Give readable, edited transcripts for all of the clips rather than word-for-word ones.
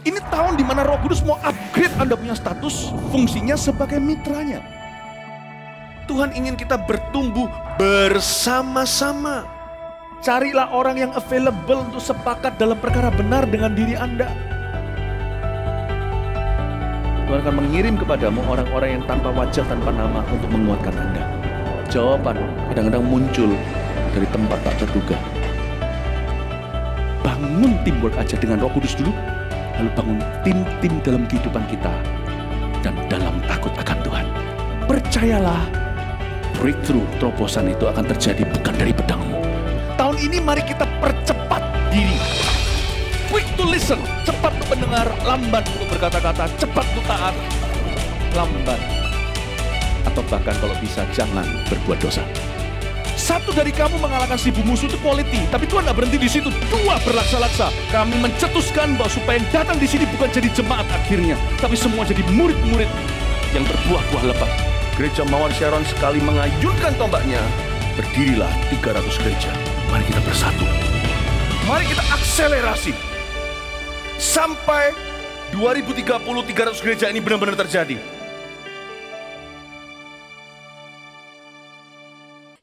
Ini tahun di mana Roh Kudus mau upgrade Anda punya status, fungsinya sebagai mitranya. Tuhan ingin kita bertumbuh bersama-sama. Carilah orang yang available untuk sepakat dalam perkara benar dengan diri Anda. Tuhan akan mengirim kepadamu orang-orang yang tanpa wajah, tanpa nama untuk menguatkan Anda. Jawaban kadang-kadang muncul dari tempat tak terduga. Bangun teamwork aja dengan Roh Kudus dulu, lalu bangun tim-tim dalam kehidupan kita dan dalam takut akan Tuhan. Percayalah, breakthrough, terobosan itu akan terjadi bukan dari pedangmu. Tahun ini mari kita percepat diri. Quick to listen, cepat untuk mendengar, lambat untuk berkata-kata, cepat untuk taat, lambat. Atau bahkan kalau bisa jangan berbuat dosa. Satu dari kamu mengalahkan 1000 musuh itu quality, tapi Tuhan tidak berhenti di situ. 2 berlaksa-laksa. Kami mencetuskan bahwa supaya yang datang di sini bukan jadi jemaat akhirnya, tapi semua jadi murid-murid yang berbuah-buah lebat. Gereja Mawar Sharon sekali mengayunkan tombaknya, berdirilah 300 gereja. Mari kita bersatu. Mari kita akselerasi. Sampai 2030 300 gereja ini benar-benar terjadi.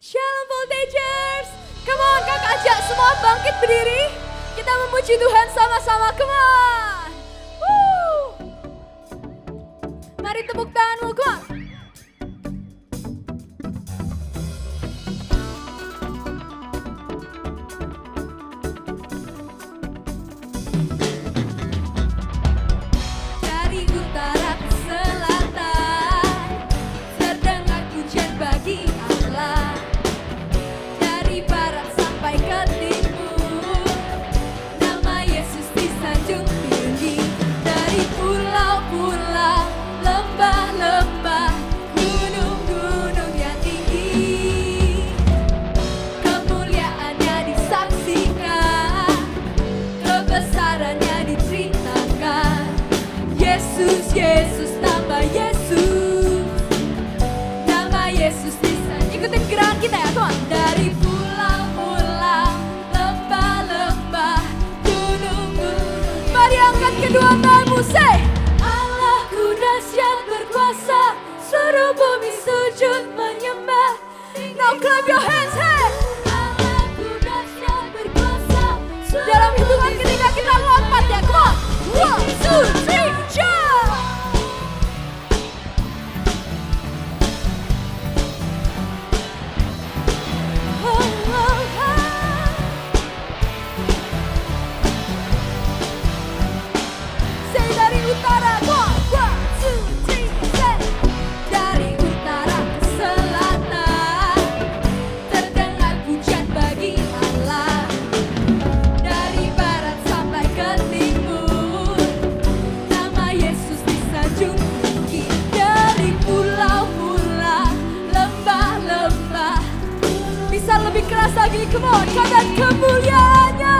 Shalom Voltagers. Come on, kakak ajak semua bangkit berdiri. Kita memuji Tuhan sama-sama. Come on. Woo. Mari tepuk tanganmu, come on. Dari utara ke selatan, terdengar pujian bagi Allah. Dari barat sampai ke timur, nama Yesus disanjung tinggi. Dari pulau-pulau, lembah-lembah, gunung-gunung yang tinggi, kemuliaannya disaksikan, kebesarannya diceritakan. Yesus, Yesus, nama Yesus, nama Yesus disanjung. Ikutin gerakan kita ya, Tuhan. Dari pulau-pulau, lembah-lembah, gunung-gunung. Mari angkat kedua tanganmu, say. Allahku dahsyat berkuasa, seluruh bumi sujud menyembah. Now clap your hands, hey. Allahku dahsyat berkuasa. Dalam hitungan ketika kita lompat ya, come on. 1, 2, 3, jump. Say dari utara, 1, 2, 3, say. Dari utara ke selatan, terdengar pujian bagi Allah. Dari barat sampai ke timur, nama Yesus disanjung tinggi. Dari pulau-pulau, lembah-lembah, bisa lebih keras lagi, come on, katakan kemuliaannya.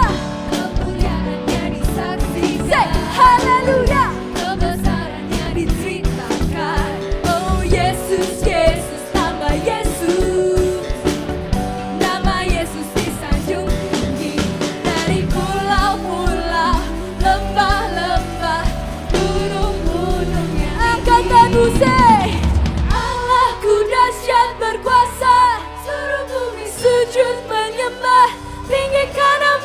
Kemuliaannya disaksikan. Say haleluya. Kebesarannya diceritakan. Oh Yesus, Yesus, nama Yesus, nama Yesus disanjung tinggi. Dari pulau-pulau, lembah-lembah, gunung-gunungnya. Angkat tanganmu, say. Allahku dahsyat berkuasa, seluruh bumi sujud menyembah. Tinggikan nama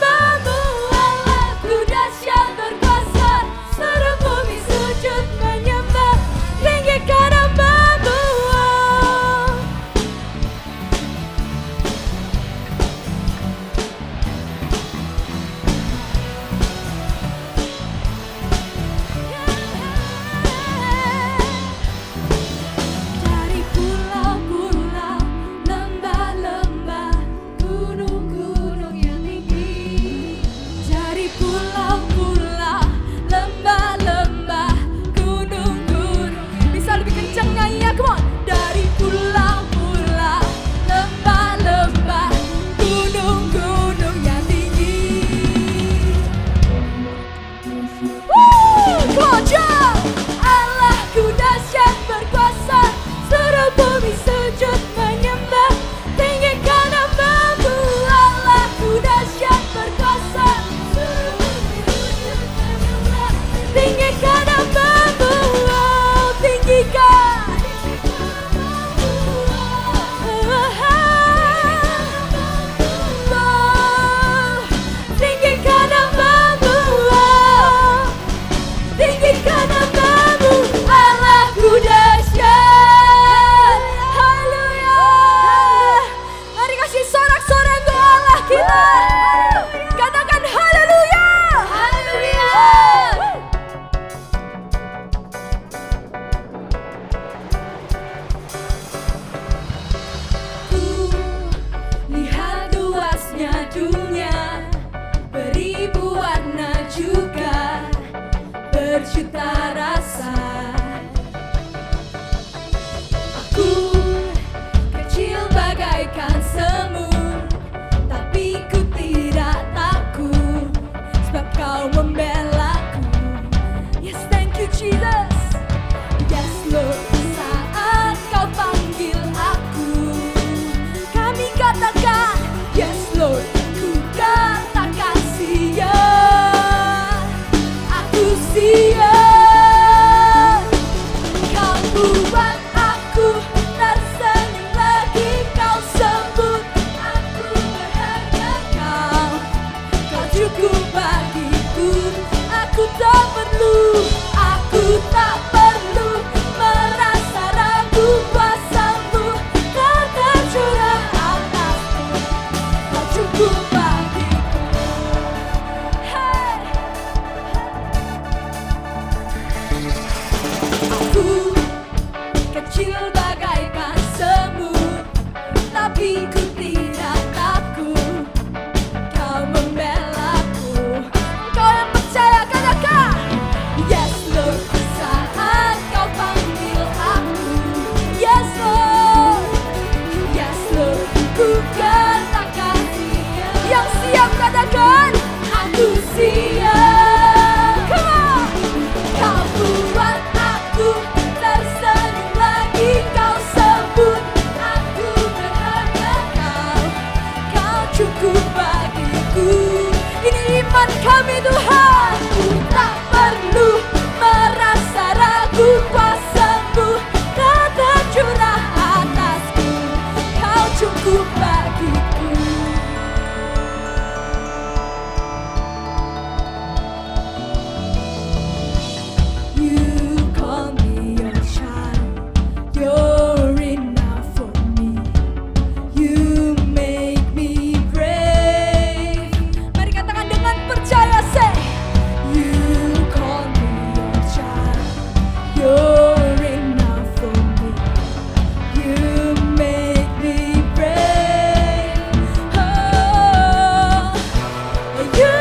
siap. Come on. Kau buat aku tersenyum lagi, kau sebut aku berharga, kau cukup bagiku. Ini iman kami Tuhan. Ku tak perlu merasa ragu, kuasa-Mu telah tercurah atasku, kau cukup bagiku. You call me your child, you're enough for me. You make me brave. Mari katakan dengan percaya, say. You call me your child, you're enough for me. You make me brave. Oh, you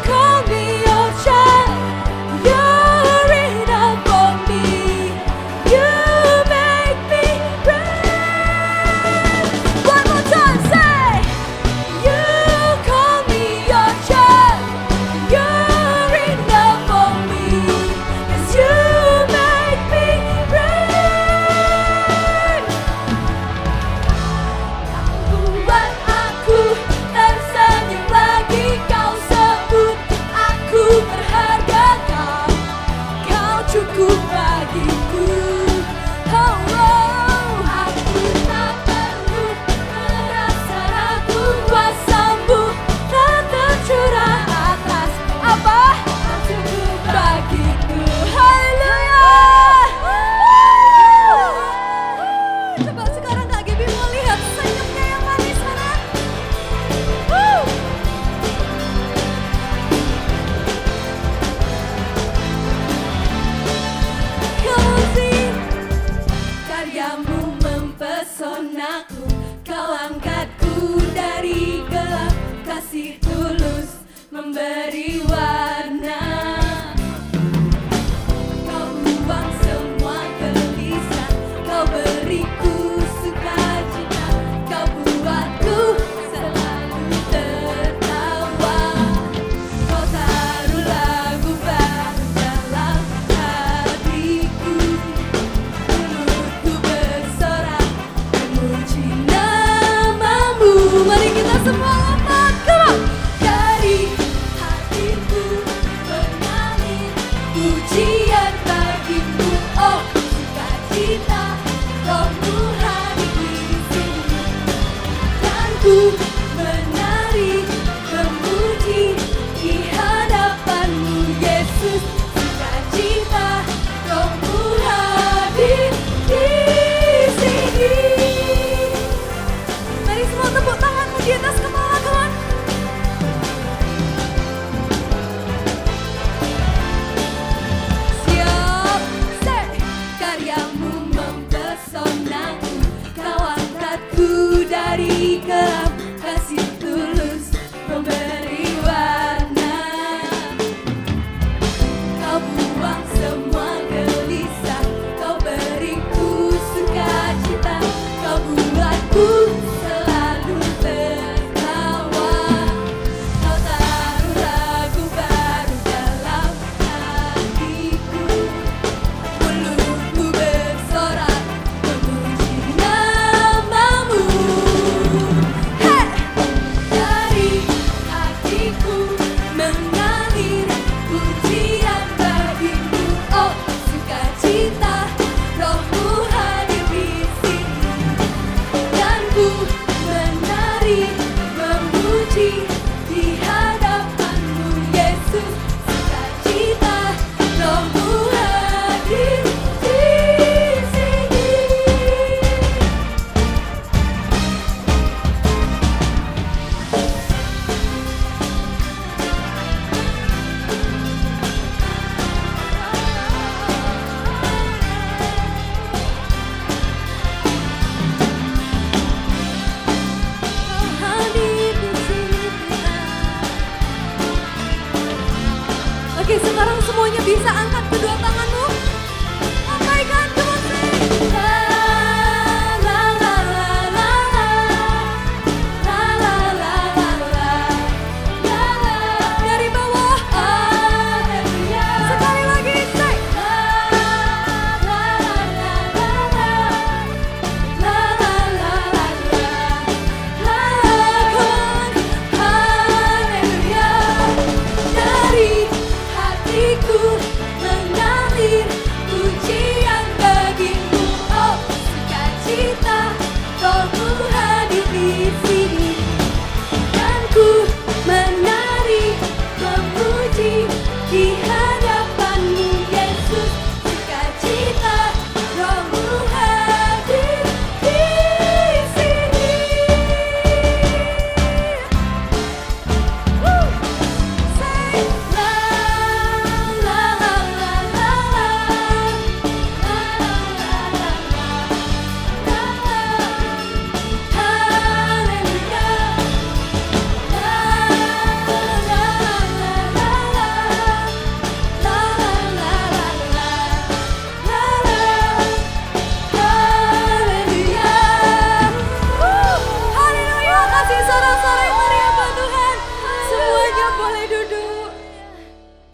call me your child, you're enough for me. You make me brave. One more time, say. You call me your child, you're enough for me. 'Cause you make me brave. Kau buat aku tersenyum lagi, kau sebut aku berharga, kau cukup bagiku. Oh, oh, aku tak perlu merasa ragu, kuasa-Mu telah tercurah atas apa? Kau cukup bagiku. Haleluya. Coba sekarang Kak Gaby mau lihat senyumnya yang manis mana? Kasih karyamu mempesonaku, kau angkatku dari gelap, kasih tulus memberi warna. Kau buang semua gelisah, kau beriku sukacita, kau buatku selalu tertawa. Kau taruh lagu baru dalam hatiku, mulutku bersorak memuji nama-Mu. Mari kita semua lompat, come on. Dari hatiku mengalir pujian bagi-Mu, oh sukacita, Roh-Mu hadir di sini. Dan ku menari memuji di hadapan-Mu, Yesus. Sukacita, Roh-Mu hadir di sini. Mari semua tepuk tanganmu di atas kepala Tuhan. Siap, say. Karyamu mempesonaku, kau angkatku dari gelap, kasih tulus memberi warna. Kau buang semua gelisah, kau beriku sukacita, kau buatku selalu tertawa. Kau taruh lagu baru dalam hatiku, mulutku bersorak memuji nama-Mu. Hey! Dari hatiku mengalir pujian bagi-Mu, oh sukacita, Roh-Mu hadir di sini. Dan ku menari memuji di hadapan-Mu, Yesus. Sukacita, Roh-Mu hadir di sini. Kau hadir di sini, Tuhan. Oke, sekarang semuanya bisa angkat kedua tanganmu. Lambaikan, come on, say. La, la, la, la, la, la. La, la, la, la, la. La, la. Dari bawah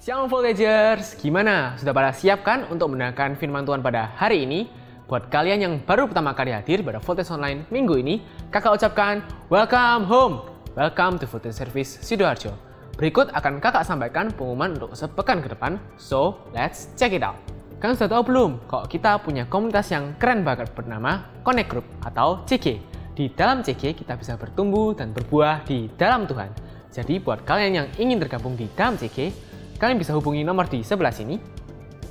Shalom Voltagers, gimana? Sudah pada siap kan untuk mendengarkan firman Tuhan pada hari ini? Buat kalian yang baru pertama kali hadir pada Voltage Online minggu ini, kakak ucapkan welcome home, welcome to Voltage Service Sidoarjo. Berikut akan kakak sampaikan pengumuman untuk sepekan ke depan, so let's check it out. Kalian sudah tahu belum kalau kita punya komunitas yang keren banget bernama Connect Group atau CG. Di dalam CG kita bisa bertumbuh dan berbuah di dalam Tuhan. Jadi buat kalian yang ingin tergabung di dalam CG, kalian bisa hubungi nomor di sebelah sini.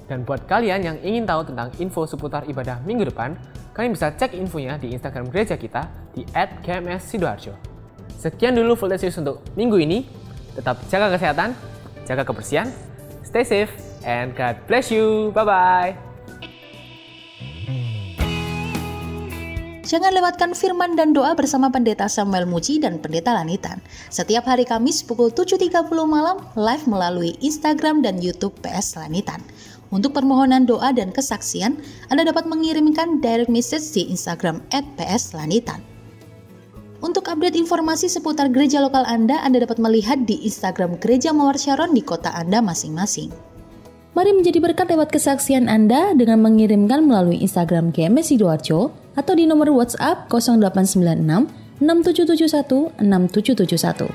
Dan buat kalian yang ingin tahu tentang info seputar ibadah minggu depan, kalian bisa cek infonya di Instagram gereja kita di @GMS_Sidoarjo. Sekian dulu Voltage News untuk minggu ini. Tetap jaga kesehatan, jaga kebersihan, stay safe, and God bless you. Bye-bye. Jangan lewatkan firman dan doa bersama Pendeta Samuel Muji dan Pendeta Lanitan. Setiap hari Kamis pukul 7.30 malam, live melalui Instagram dan YouTube PS Lanitan. Untuk permohonan doa dan kesaksian, Anda dapat mengirimkan direct message di Instagram @PS Lanitan. Untuk update informasi seputar gereja lokal Anda dapat melihat di Instagram Gereja Mawar Sharon di kota Anda masing-masing. Mari menjadi berkat lewat kesaksian Anda dengan mengirimkan melalui Instagram GMS Sidoarjo atau di nomor WhatsApp 0896 6771 6771.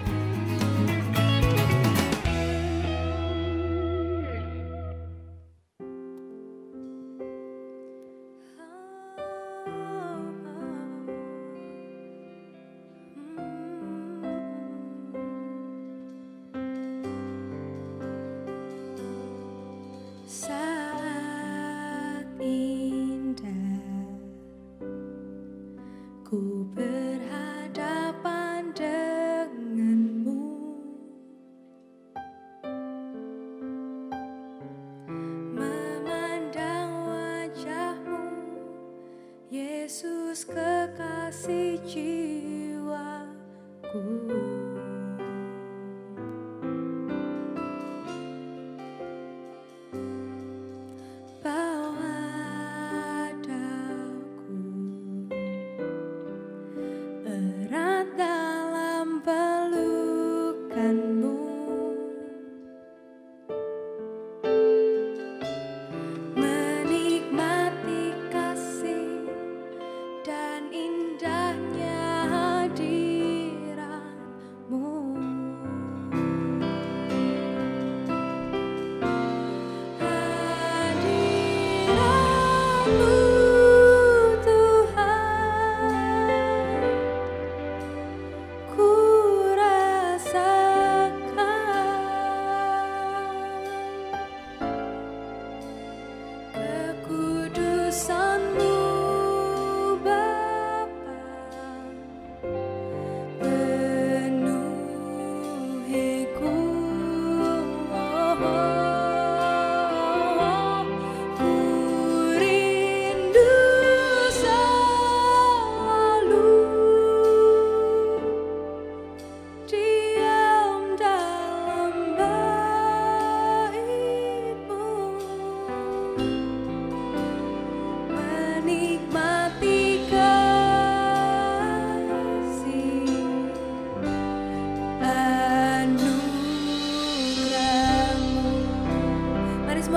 Saat indah ku berhadapan denganmu, memandang wajahmu, Yesus kekasih jiwaku.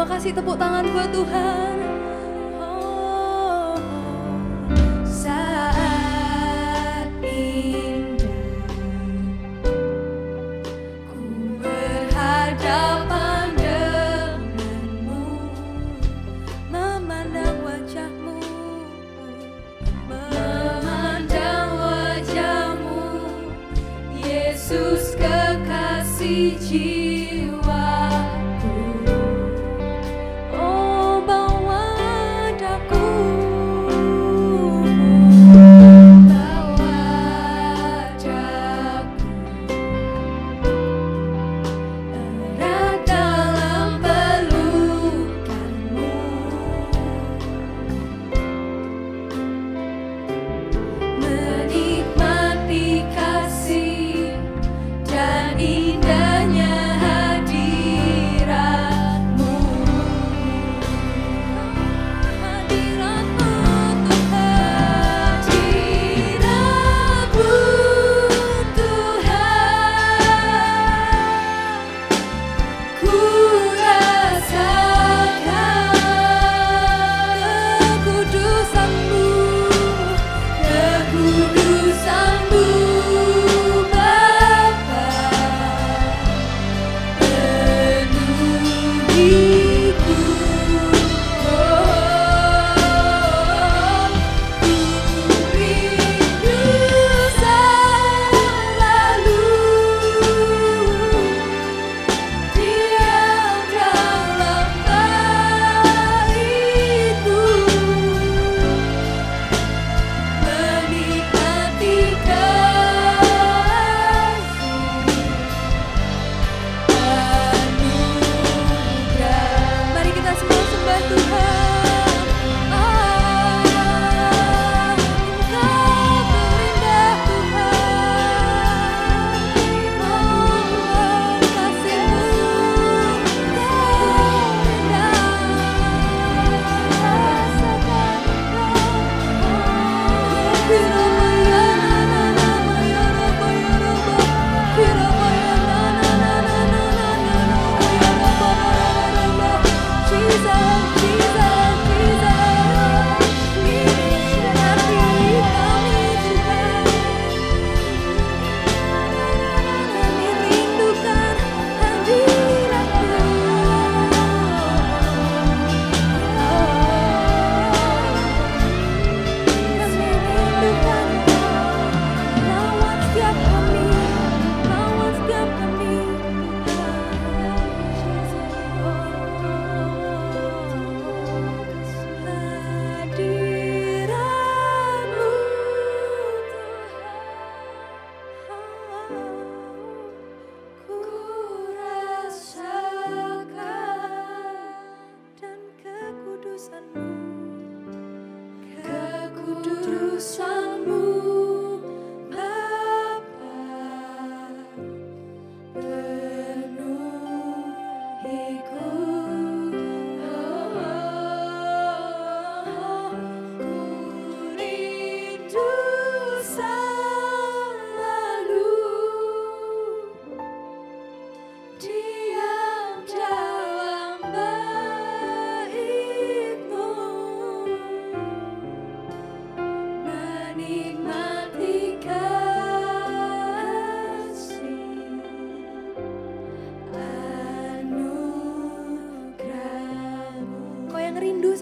Kasih tepuk tangan buat Tuhan. Saat indah ku berhadapan denganmu, memandang wajahmu, Yesus kekasih jiwa. Indahnya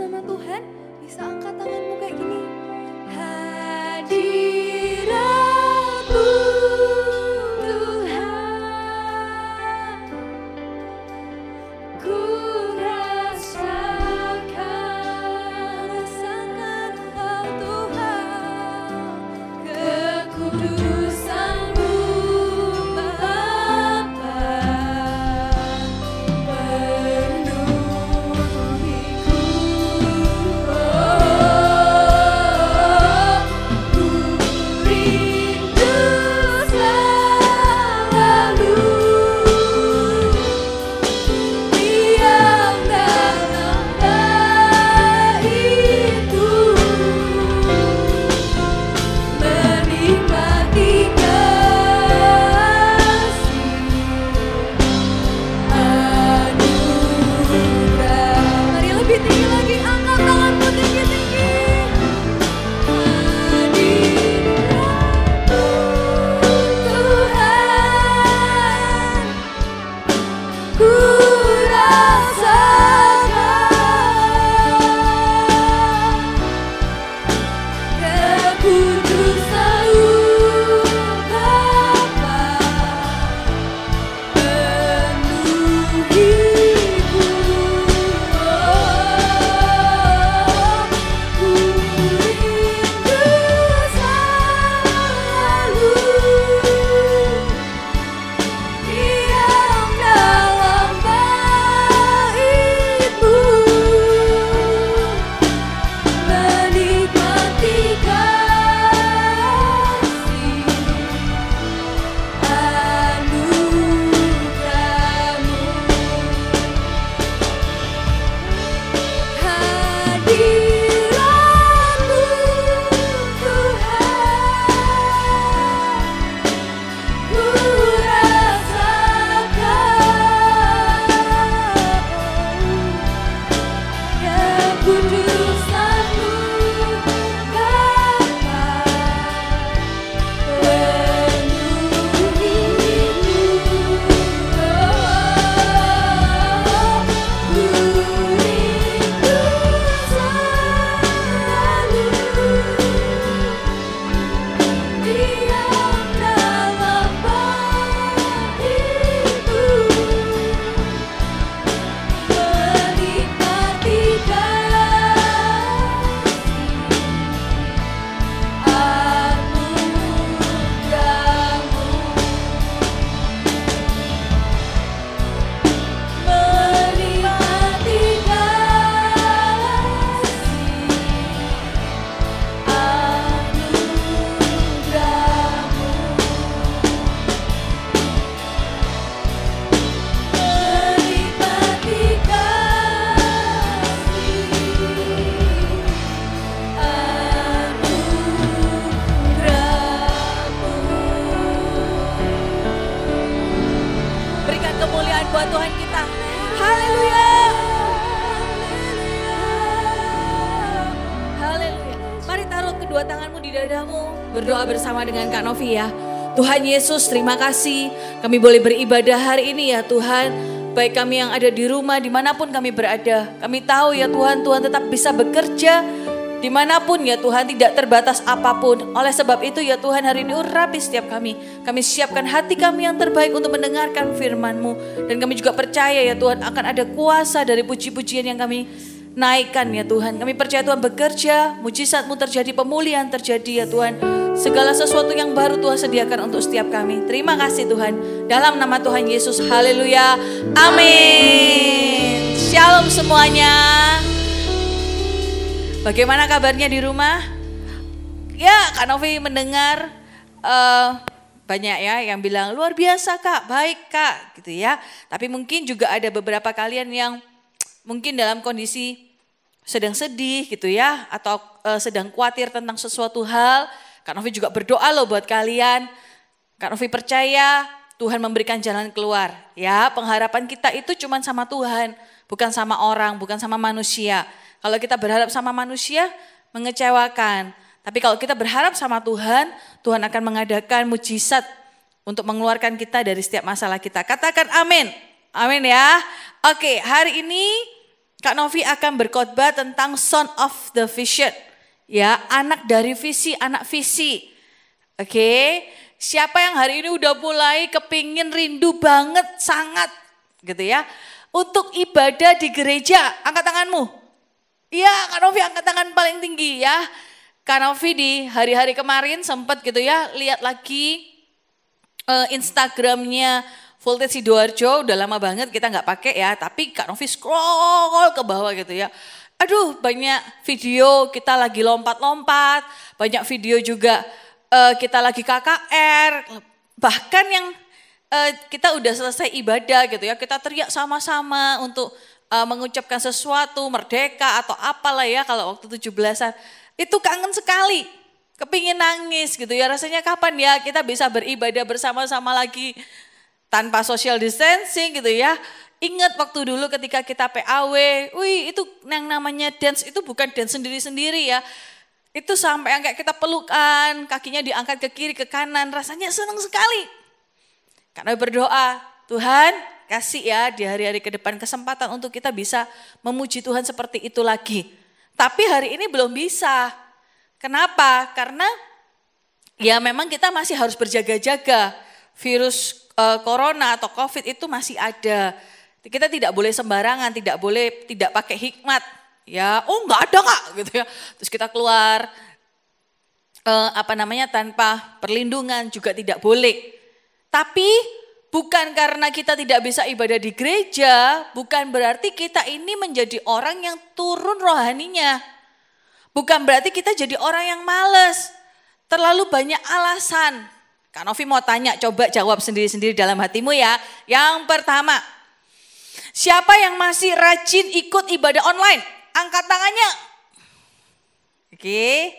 nama Tuhan? Bisa angkat tanganmu kayak gini. Hadiratmu Tuhan, ku rasakan Engkau Tuhan, kekudusan-Mu Bapa penuhiku. Ku rindu selalu diam dalam baitmu, menikmati kasih anugerah. Mari lebih tinggi lagi, angkat tanganmu tinggi-tinggi. Hadiratmu Tuhan, ku rasakan kekudusan-Mu Bapa penuhiku. Ku rindu selalu diam dalam baitmu, menikmati kasih anugerah-Mu. Hadiratmu Tuhan, ku rasakan kekudusan-Mu Bapa penuhiku. Ku rindu selalu diam dalam baitmu, menikmati kasih anugerah-Mu, menikmati kasih anugerah-Mu, menikmati anugerah-Mu. Berikan kemuliaan buat Tuhan kita. Haleluya. Haleluya. Mari taruh kedua tanganmu di dadamu. Berdoa bersama dengan Kak Novi ya. Tuhan Yesus, terima kasih kami boleh beribadah hari ini ya Tuhan. Baik kami yang ada di rumah, dimanapun kami berada. Kami tahu ya Tuhan, Tuhan tetap bisa bekerja dimanapun ya Tuhan, tidak terbatas apapun. Oleh sebab itu ya Tuhan, hari ini urapi setiap kami. Kami siapkan hati kami yang terbaik untuk mendengarkan firman-Mu. Dan kami juga percaya ya Tuhan, akan ada kuasa dari puji-pujian yang kami naikkan ya Tuhan. Kami percaya Tuhan bekerja, mujizat-Mu terjadi, pemulihan terjadi ya Tuhan. Segala sesuatu yang baru Tuhan sediakan untuk setiap kami. Terima kasih Tuhan. Dalam nama Tuhan Yesus, haleluya, amin. Shalom semuanya. Bagaimana kabarnya di rumah? Ya, Kak Novi mendengar banyak ya yang bilang luar biasa Kak, baik Kak gitu ya. Tapi mungkin juga ada beberapa kalian yang mungkin dalam kondisi sedang sedih gitu ya. Atau sedang khawatir tentang sesuatu hal. Kak Novi juga berdoa loh buat kalian. Kak Novi percaya Tuhan memberikan jalan keluar. Ya, pengharapan kita itu cuma sama Tuhan. Bukan sama orang, bukan sama manusia. Kalau kita berharap sama manusia, mengecewakan. Tapi kalau kita berharap sama Tuhan, Tuhan akan mengadakan mujizat untuk mengeluarkan kita dari setiap masalah kita. Katakan amin. Amin ya. Oke, hari ini Kak Novi akan berkhotbah tentang son of the vision. Ya, anak dari visi, anak visi. Oke, siapa yang hari ini udah mulai kepingin rindu banget, sangat gitu ya. Untuk ibadah di gereja, angkat tanganmu. Iya, Kak Novi angkat tangan paling tinggi ya. Kak Novi di hari-hari kemarin sempat gitu ya, lihat lagi Instagramnya Voltage Sidoarjo, udah lama banget kita nggak pakai ya, tapi Kak Novi scroll ke bawah gitu ya. Aduh, banyak video kita lagi lompat-lompat, banyak video juga kita lagi KKR, bahkan yang kita udah selesai ibadah gitu ya, kita teriak sama-sama untuk mengucapkan sesuatu, merdeka atau apalah ya kalau waktu 17-an. Itu kangen sekali, kepingin nangis gitu ya, rasanya kapan ya kita bisa beribadah bersama-sama lagi tanpa social distancing gitu ya. Ingat waktu dulu ketika kita PAW, wih itu yang namanya dance itu bukan dance sendiri-sendiri ya. Itu sampai yang kayak kita pelukan, kakinya diangkat ke kiri, ke kanan, rasanya senang sekali. Karena berdoa, Tuhan kasih ya di hari-hari ke depan kesempatan untuk kita bisa memuji Tuhan seperti itu lagi. Tapi hari ini belum bisa. Kenapa? Karena ya memang kita masih harus berjaga-jaga. Virus corona atau COVID itu masih ada. Kita tidak boleh sembarangan, tidak boleh tidak pakai hikmat. Ya, oh nggak ada Kak gitu ya. Terus kita keluar tanpa perlindungan juga tidak boleh. Tapi bukan karena kita tidak bisa ibadah di gereja, bukan berarti kita ini menjadi orang yang turun rohaninya. Bukan berarti kita jadi orang yang malas, terlalu banyak alasan. Kak Novi mau tanya, coba jawab sendiri-sendiri dalam hatimu ya. Yang pertama, siapa yang masih rajin ikut ibadah online? Angkat tangannya. Oke,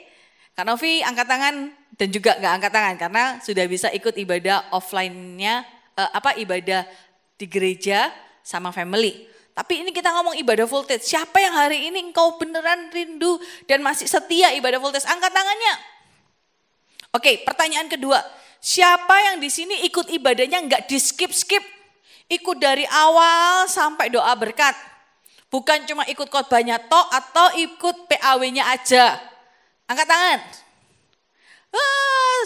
Kak Novi angkat tangan dan juga gak angkat tangan karena sudah bisa ikut ibadah offline-nya, ibadah di gereja sama family. Tapi ini kita ngomong ibadah Voltage. Siapa yang hari ini engkau beneran rindu dan masih setia ibadah Voltage? Angkat tangannya. Oke, pertanyaan kedua. Siapa yang di sini ikut ibadahnya enggak di skip-skip? Ikut dari awal sampai doa berkat. Bukan cuma ikut khotbahnya tok atau ikut PAW-nya aja. Angkat tangan.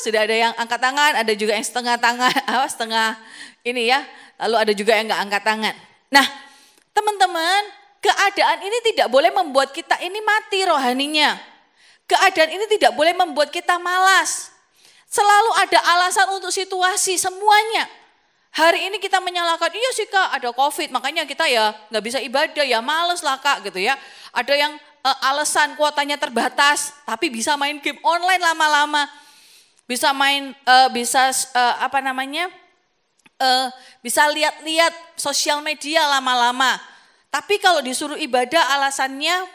Sudah ada yang angkat tangan, ada juga yang setengah tangan, setengah ini ya. Lalu ada juga yang enggak angkat tangan. Nah, teman-teman, keadaan ini tidak boleh membuat kita ini mati rohaninya. Keadaan ini tidak boleh membuat kita malas. Selalu ada alasan untuk situasi semuanya. Hari ini kita menyalahkan, iya sih Kak ada COVID, makanya kita ya nggak bisa ibadah, ya males lah Kak gitu ya. Ada yang alasan kuotanya terbatas, tapi bisa main game online lama-lama. Bisa main, bisa lihat-lihat sosial media lama-lama. Tapi kalau disuruh ibadah alasannya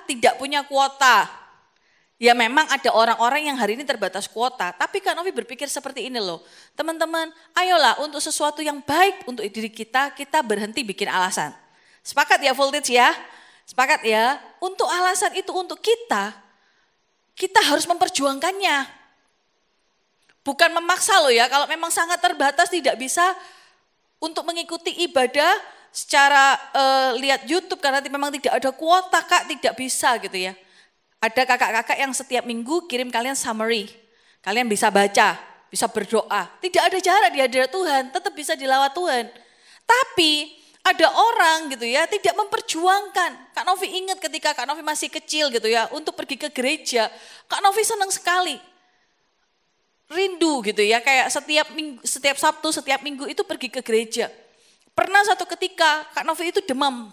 tidak punya kuota. Ya memang ada orang-orang yang hari ini terbatas kuota, tapi Kak Novi berpikir seperti ini loh. Teman-teman, ayolah untuk sesuatu yang baik untuk diri kita, kita berhenti bikin alasan. Sepakat ya Voltage ya? Sepakat ya? Untuk alasan itu untuk kita harus memperjuangkannya. Bukan memaksa loh ya, kalau memang sangat terbatas tidak bisa untuk mengikuti ibadah secara lihat YouTube karena memang tidak ada kuota Kak, tidak bisa gitu ya. Ada kakak-kakak yang setiap minggu kirim kalian summary. Kalian bisa baca, bisa berdoa. Tidak ada jarak di hadirat Tuhan, tetap bisa dilawat Tuhan. Tapi ada orang gitu ya, tidak memperjuangkan. Kak Novi ingat ketika Kak Novi masih kecil gitu ya, untuk pergi ke gereja. Kak Novi senang sekali. Rindu gitu ya, kayak setiap Sabtu, setiap minggu itu pergi ke gereja. Pernah satu ketika Kak Novi itu demam.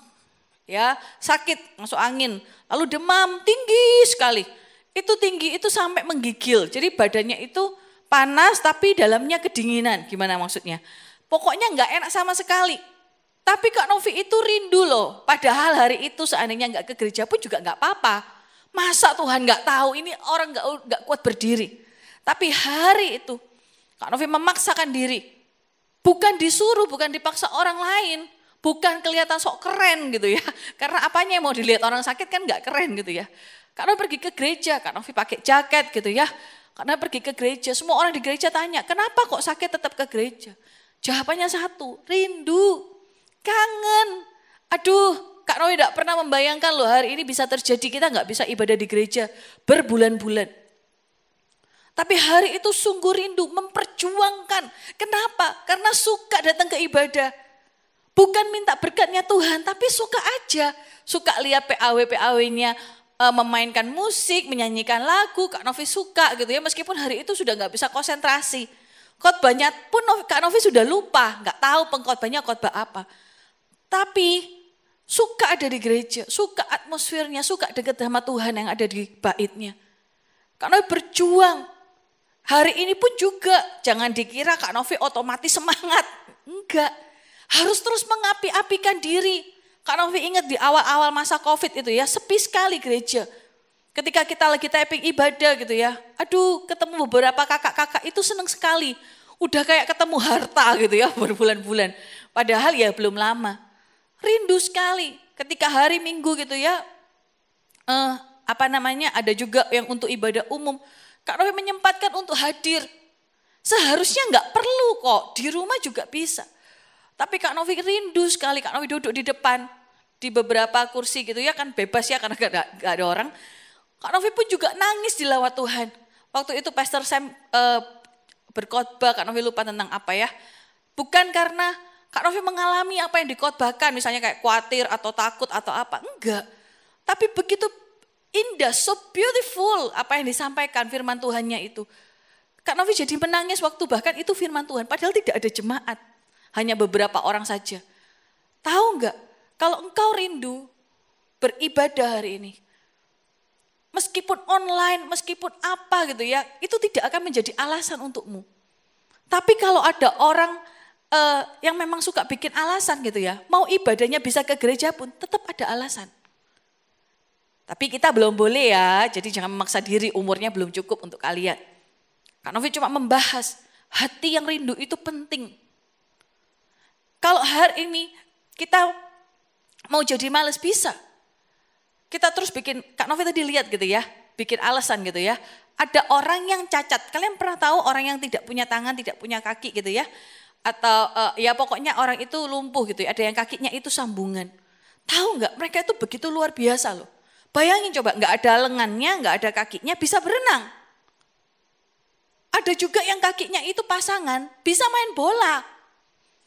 Ya, sakit, masuk angin, lalu demam tinggi sekali. Itu tinggi itu sampai menggigil. Jadi badannya itu panas tapi dalamnya kedinginan. Gimana maksudnya? Pokoknya enggak enak sama sekali. Tapi Kak Novi itu rindu loh. Padahal hari itu seandainya enggak ke gereja pun juga enggak apa-apa. Masa Tuhan enggak tahu ini orang enggak kuat berdiri. Tapi hari itu Kak Novi memaksakan diri. Bukan disuruh, bukan dipaksa orang lain. Bukan kelihatan sok keren gitu ya. Karena apanya yang mau dilihat orang sakit kan gak keren gitu ya. Karena pergi ke gereja, Kak Novi pakai jaket gitu ya. Karena pergi ke gereja, semua orang di gereja tanya, kenapa kok sakit tetap ke gereja? Jawabannya satu, rindu, kangen. Aduh, Kak Novi tidak pernah membayangkan loh hari ini bisa terjadi, kita nggak bisa ibadah di gereja berbulan-bulan. Tapi hari itu sungguh rindu, memperjuangkan. Kenapa? Karena suka datang ke ibadah. Bukan minta berkatnya Tuhan, tapi suka aja. Suka lihat PAW-PAW-nya memainkan musik, menyanyikan lagu. Kak Novi suka gitu ya, meskipun hari itu sudah nggak bisa konsentrasi. Khotbahnya pun Kak Novi sudah lupa, nggak tahu pengkhotbahnya khotbah apa. Tapi suka ada di gereja, suka atmosfernya, suka dekat sama Tuhan yang ada di baitnya. Kak Novi berjuang. Hari ini pun juga, jangan dikira Kak Novi otomatis semangat. Enggak, harus terus mengapi-apikan diri. Kak Novi ingat di awal-awal masa COVID itu ya, sepi sekali gereja. Ketika kita lagi taping ibadah gitu ya, aduh ketemu beberapa kakak-kakak itu seneng sekali. Udah kayak ketemu harta gitu ya berbulan-bulan. Padahal ya belum lama. Rindu sekali ketika hari Minggu gitu ya, ada juga yang untuk ibadah umum. Kak Novi menyempatkan untuk hadir. Seharusnya nggak perlu kok, di rumah juga bisa. Tapi Kak Novi rindu sekali, Kak Novi duduk di depan. Di beberapa kursi gitu ya, kan bebas ya karena gak ada orang. Kak Novi pun juga nangis di lawat Tuhan. Waktu itu Pastor Sam berkhotbah, Kak Novi lupa tentang apa ya. Bukan karena Kak Novi mengalami apa yang dikhotbahkan, misalnya kayak khawatir atau takut atau apa, enggak. Tapi begitu indah, so beautiful apa yang disampaikan firman Tuhannya itu. Kak Novi jadi menangis waktu bahkan itu firman Tuhan, padahal tidak ada jemaat. Hanya beberapa orang saja. Tahu enggak, kalau engkau rindu beribadah hari ini, meskipun online, meskipun apa gitu ya, itu tidak akan menjadi alasan untukmu. Tapi kalau ada orang yang memang suka bikin alasan gitu ya, mau ibadahnya bisa ke gereja pun tetap ada alasan. Tapi kita belum boleh ya, jadi jangan memaksa diri, umurnya belum cukup untuk kalian. Kak Novi cuma membahas, hati yang rindu itu penting. Kalau hari ini kita mau jadi malas bisa. Kita terus bikin, Kak Novi tadi lihat gitu ya, bikin alasan gitu ya. Ada orang yang cacat, kalian pernah tahu orang yang tidak punya tangan, tidak punya kaki gitu ya. Atau ya pokoknya orang itu lumpuh gitu ya, ada yang kakinya itu sambungan. Tahu nggak, mereka itu begitu luar biasa loh. Bayangin coba, nggak ada lengannya, nggak ada kakinya, bisa berenang. Ada juga yang kakinya itu pasangan, bisa main bola.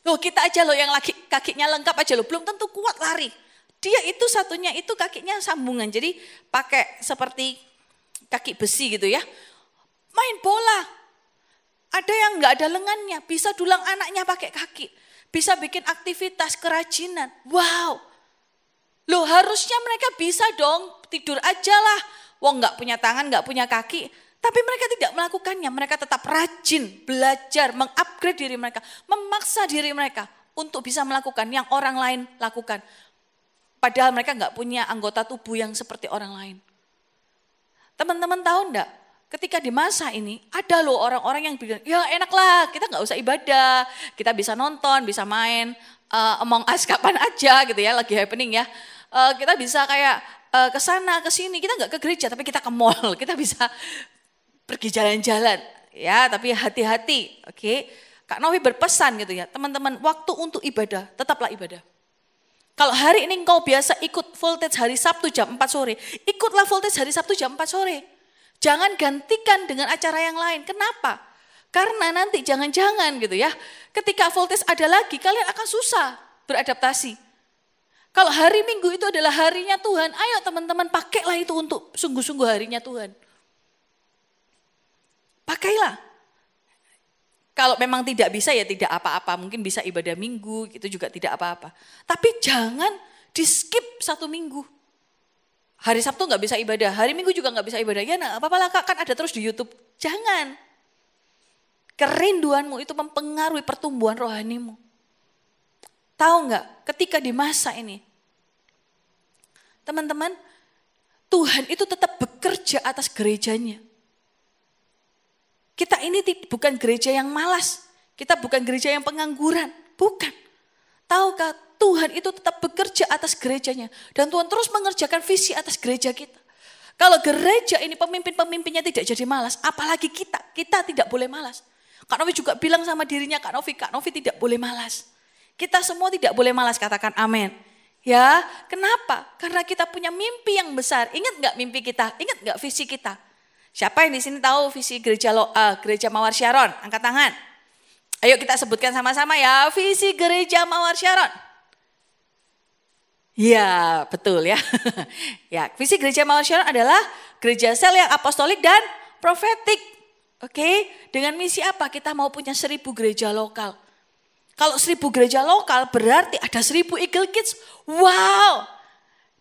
Loh kita aja loh yang lagi kakinya lengkap aja loh, belum tentu kuat lari. Dia itu satunya itu kakinya sambungan, jadi pakai seperti kaki besi gitu ya. Main bola. Ada yang nggak ada lengannya, bisa dulang anaknya pakai kaki. Bisa bikin aktivitas kerajinan. Wow. Loh harusnya mereka bisa dong, tidur aja lah. Wong nggak punya tangan, nggak punya kaki. Tapi mereka tidak melakukannya, mereka tetap rajin, belajar, mengupgrade diri mereka. Memaksa diri mereka untuk bisa melakukan yang orang lain lakukan. Padahal mereka nggak punya anggota tubuh yang seperti orang lain. Teman-teman tahu enggak? Ketika di masa ini ada loh orang-orang yang bilang, ya enak lah kita gak usah ibadah, kita bisa nonton, bisa main Among Us kapan aja gitu ya, lagi happening ya. Kita bisa kayak ke sana ke sini, kita gak ke gereja tapi kita ke mall, kita bisa pergi jalan-jalan ya, tapi hati-hati, oke. Kak Novi berpesan gitu ya, teman-teman waktu untuk ibadah, tetaplah ibadah. Kalau hari ini engkau biasa ikut voltage hari Sabtu jam 4 sore, ikutlah voltage hari Sabtu jam 4 sore. Jangan gantikan dengan acara yang lain. Kenapa? Karena nanti jangan-jangan gitu ya. Ketika voltage ada lagi, kalian akan susah beradaptasi. Kalau hari Minggu itu adalah harinya Tuhan, ayo teman-teman pakailah itu untuk sungguh-sungguh harinya Tuhan. Pakailah. Kalau memang tidak bisa ya tidak apa-apa. Mungkin bisa ibadah Minggu, itu juga tidak apa-apa. Tapi jangan di skip 1 minggu. Hari Sabtu nggak bisa ibadah, hari Minggu juga nggak bisa ibadah. Ya nah, apa-apa lah Kak, kan ada terus di YouTube. Jangan. Kerinduanmu itu mempengaruhi pertumbuhan rohanimu. Tahu nggak, ketika di masa ini, teman-teman, Tuhan itu tetap bekerja atas gerejanya. Kita ini bukan gereja yang malas, kita bukan gereja yang pengangguran, bukan. Tahukah, Tuhan itu tetap bekerja atas gerejanya. Dan Tuhan terus mengerjakan visi atas gereja kita. Kalau gereja ini pemimpin-pemimpinnya tidak jadi malas, apalagi kita tidak boleh malas. Kak Novi juga bilang sama dirinya, Kak Novi tidak boleh malas. Kita semua tidak boleh malas, katakan amin. Ya, kenapa? Karena kita punya mimpi yang besar. Ingat nggak mimpi kita? Ingat nggak visi kita? Siapa yang di sini tahu visi gereja Mawar Sharon? Angkat tangan. Ayo kita sebutkan sama-sama ya, visi gereja Mawar Sharon. Ya, betul ya. Ya, visi gereja Mawar Sharon adalah gereja sel yang apostolik dan profetik. Oke, dengan misi apa? Kita mau punya 1000 gereja lokal. Kalau 1000 gereja lokal berarti ada 1000 Eagle Kids. Wow.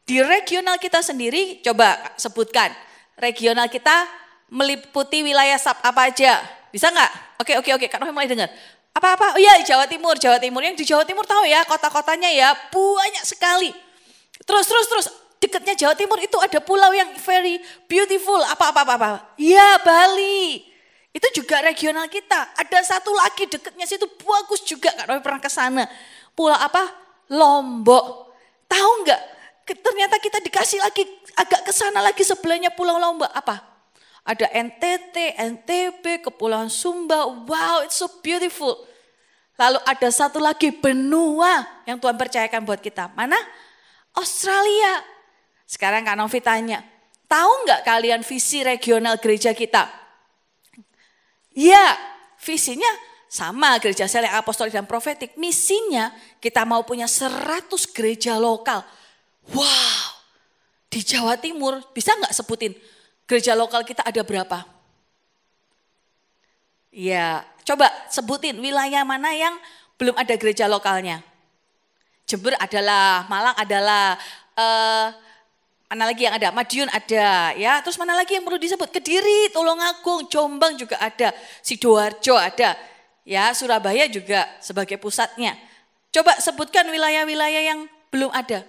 Di regional kita sendiri, coba sebutkan. Regional kita meliputi wilayah apa aja? Bisa nggak? Oke. Kak Novi mulai dengar. Apa? Oh iya, Jawa Timur. Yang di Jawa Timur tahu ya, kota-kotanya ya banyak sekali. Terus. Dekatnya Jawa Timur itu ada pulau yang very beautiful. Apa? Ya, Bali. Itu juga regional kita. Ada satu lagi dekatnya situ bagus juga. Kak Novi pernah ke sana. Pulau apa? Lombok. Tahu nggak? Ternyata kita dikasih lagi agak ke sana lagi sebelahnya Pulau Lombok. Apa? Ada NTT, NTB, Kepulauan Sumba. Wow, it's so beautiful. Lalu ada satu lagi benua yang Tuhan percayakan buat kita. Mana? Australia. Sekarang Kak Novi tanya, tahu nggak kalian visi regional gereja kita? Ya, visinya sama gereja sel yang apostolik dan profetik. Misinya kita mau punya 100 gereja lokal. Wow, di Jawa Timur bisa nggak sebutin gereja lokal kita ada berapa? Ya, coba sebutin wilayah mana yang belum ada gereja lokalnya. Jember adalah, Malang adalah, mana lagi yang ada? Madiun ada, ya. Terus mana lagi yang perlu disebut? Kediri, Tulungagung, Jombang juga ada, Sidoarjo ada, ya. Surabaya juga sebagai pusatnya. Coba sebutkan wilayah-wilayah yang belum ada.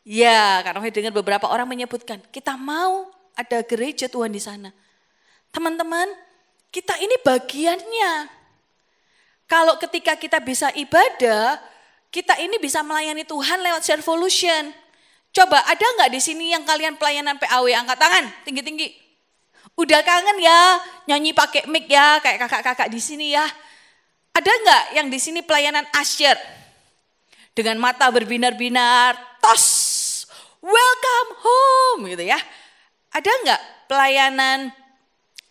Ya, karena saya dengar beberapa orang menyebutkan, kita mau ada gereja Tuhan di sana. Teman-teman, kita ini bagiannya. Kalau ketika kita bisa ibadah, kita ini bisa melayani Tuhan lewat Servolution. Coba ada nggak di sini yang kalian pelayanan PAW? Angkat tangan, tinggi-tinggi. Udah kangen ya nyanyi pakai mic ya kayak kakak-kakak di sini ya. Ada nggak yang di sini pelayanan asyir? Dengan mata berbinar-binar, tos, welcome home gitu ya. Ada nggak pelayanan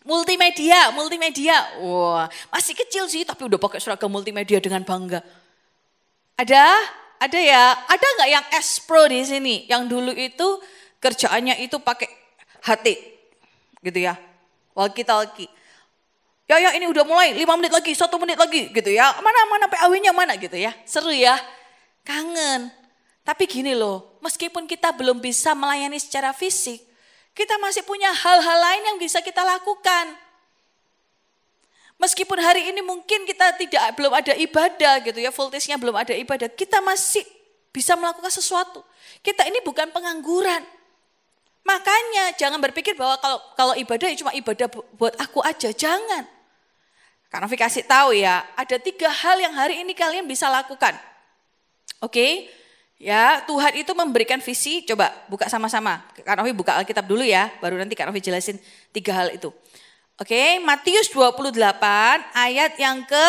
multimedia? Wah, masih kecil sih tapi udah pakai seragam multimedia dengan bangga. Ada ya, ada nggak yang S-Pro di sini? Yang dulu itu kerjaannya itu pakai HT, gitu ya, walkie-talkie. Ya ini udah mulai, 5 menit lagi, 1 menit lagi, gitu ya. Mana PAW-nya mana gitu ya, seru ya, kangen. Tapi gini loh, meskipun kita belum bisa melayani secara fisik, kita masih punya hal-hal lain yang bisa kita lakukan. Meskipun hari ini mungkin kita belum ada ibadah gitu ya, voltage-nya belum ada ibadah, kita masih bisa melakukan sesuatu. Kita ini bukan pengangguran. Makanya jangan berpikir bahwa kalau ibadah ya cuma ibadah buat aku aja, jangan. Karena Novi kasih tahu ya, ada 3 hal yang hari ini kalian bisa lakukan. Oke? Ya, Tuhan itu memberikan visi, coba buka sama-sama. Kak Novi buka Alkitab dulu ya, baru nanti Kak Novi jelasin 3 hal itu. Oke, Matius 28 ayat yang ke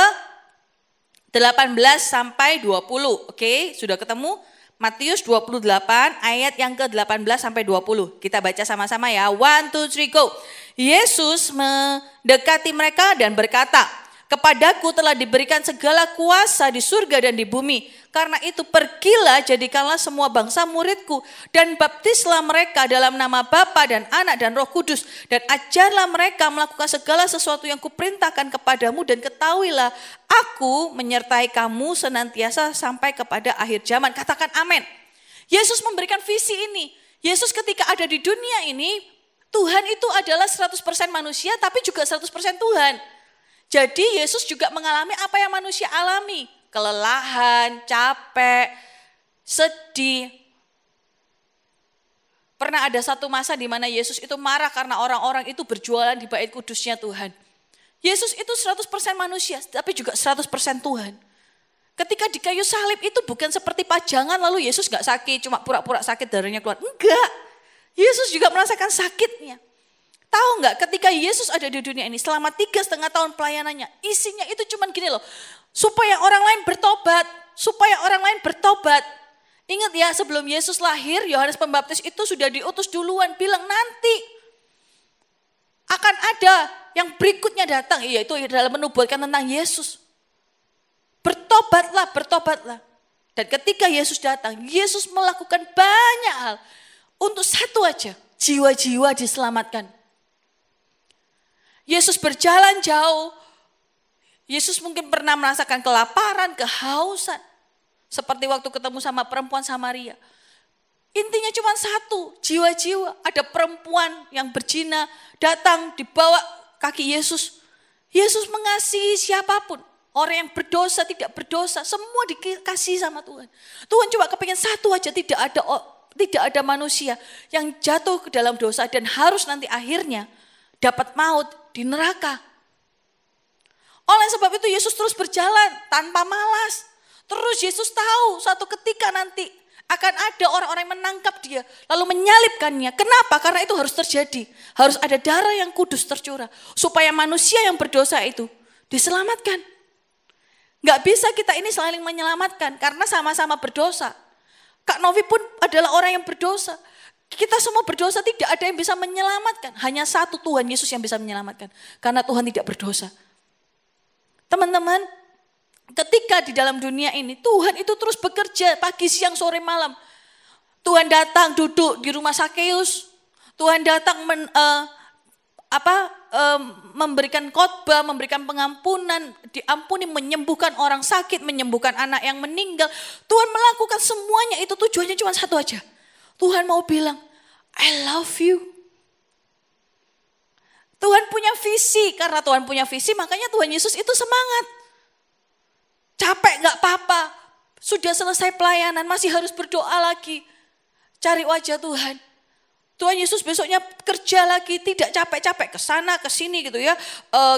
18 sampai 20. Oke, sudah ketemu? Matius 28 ayat yang ke 18 sampai 20. Kita baca sama-sama ya. 1, 2, 3, go. Yesus mendekati mereka dan berkata, "Kepadaku telah diberikan segala kuasa di surga dan di bumi. Karena itu pergilah, jadikanlah semua bangsa muridku dan baptislah mereka dalam nama Bapa dan Anak dan Roh Kudus. Dan ajarlah mereka melakukan segala sesuatu yang kuperintahkan kepadamu dan ketahuilah aku menyertai kamu senantiasa sampai kepada akhir zaman." Katakan amin. Yesus memberikan visi ini. Yesus ketika ada di dunia ini, Tuhan itu adalah 100% manusia tapi juga 100% Tuhan. Jadi Yesus juga mengalami apa yang manusia alami. Kelelahan, capek, sedih. Pernah ada satu masa di mana Yesus itu marah karena orang-orang itu berjualan di bait kudusnya Tuhan. Yesus itu 100% manusia tapi juga 100% Tuhan. Ketika di kayu salib itu bukan seperti pajangan lalu Yesus gak sakit, cuma pura-pura sakit darahnya keluar. Enggak, Yesus juga merasakan sakitnya. Tahu nggak ketika Yesus ada di dunia ini selama 3,5 tahun pelayanannya, isinya itu cuman gini loh, supaya orang lain bertobat, supaya orang lain bertobat. Ingat ya, sebelum Yesus lahir, Yohanes Pembaptis itu sudah diutus duluan, bilang nanti akan ada yang berikutnya datang, yaitu dalam menubuatkan tentang Yesus. Bertobatlah, bertobatlah. Dan ketika Yesus datang, Yesus melakukan banyak hal untuk satu aja, jiwa-jiwa diselamatkan. Yesus berjalan jauh. Yesus mungkin pernah merasakan kelaparan, kehausan. Seperti waktu ketemu sama perempuan Samaria. Intinya cuma satu, jiwa-jiwa. Ada perempuan yang berzina datang dibawa kaki Yesus. Yesus mengasihi siapapun. Orang yang berdosa, tidak berdosa, semua dikasih sama Tuhan. Tuhan cuma kepingin satu aja, tidak ada manusia yang jatuh ke dalam dosa dan harus nanti akhirnya dapat maut di neraka. Oleh sebab itu Yesus terus berjalan tanpa malas. Terus Yesus tahu suatu ketika nanti akan ada orang-orang yang menangkap dia lalu menyalibkannya. Kenapa? Karena itu harus terjadi. Harus ada darah yang kudus tercurah supaya manusia yang berdosa itu diselamatkan. Gak bisa kita ini saling menyelamatkan karena sama-sama berdosa. Kak Novi pun adalah orang yang berdosa. Kita semua berdosa, tidak ada yang bisa menyelamatkan. Hanya satu, Tuhan Yesus yang bisa menyelamatkan. Karena Tuhan tidak berdosa. Teman-teman, ketika di dalam dunia ini, Tuhan itu terus bekerja pagi, siang, sore, malam. Tuhan datang duduk di rumah Sakeus. Tuhan datang memberikan khotbah, memberikan pengampunan, diampuni, menyembuhkan orang sakit, menyembuhkan anak yang meninggal. Tuhan melakukan semuanya itu tujuannya cuma satu aja. Tuhan mau bilang, I love you. Tuhan punya visi, karena Tuhan punya visi makanya Tuhan Yesus itu semangat. Capek gak apa-apa, sudah selesai pelayanan masih harus berdoa lagi. Cari wajah Tuhan. Tuhan Yesus besoknya kerja lagi, tidak capek-capek ke sana ke sini gitu ya.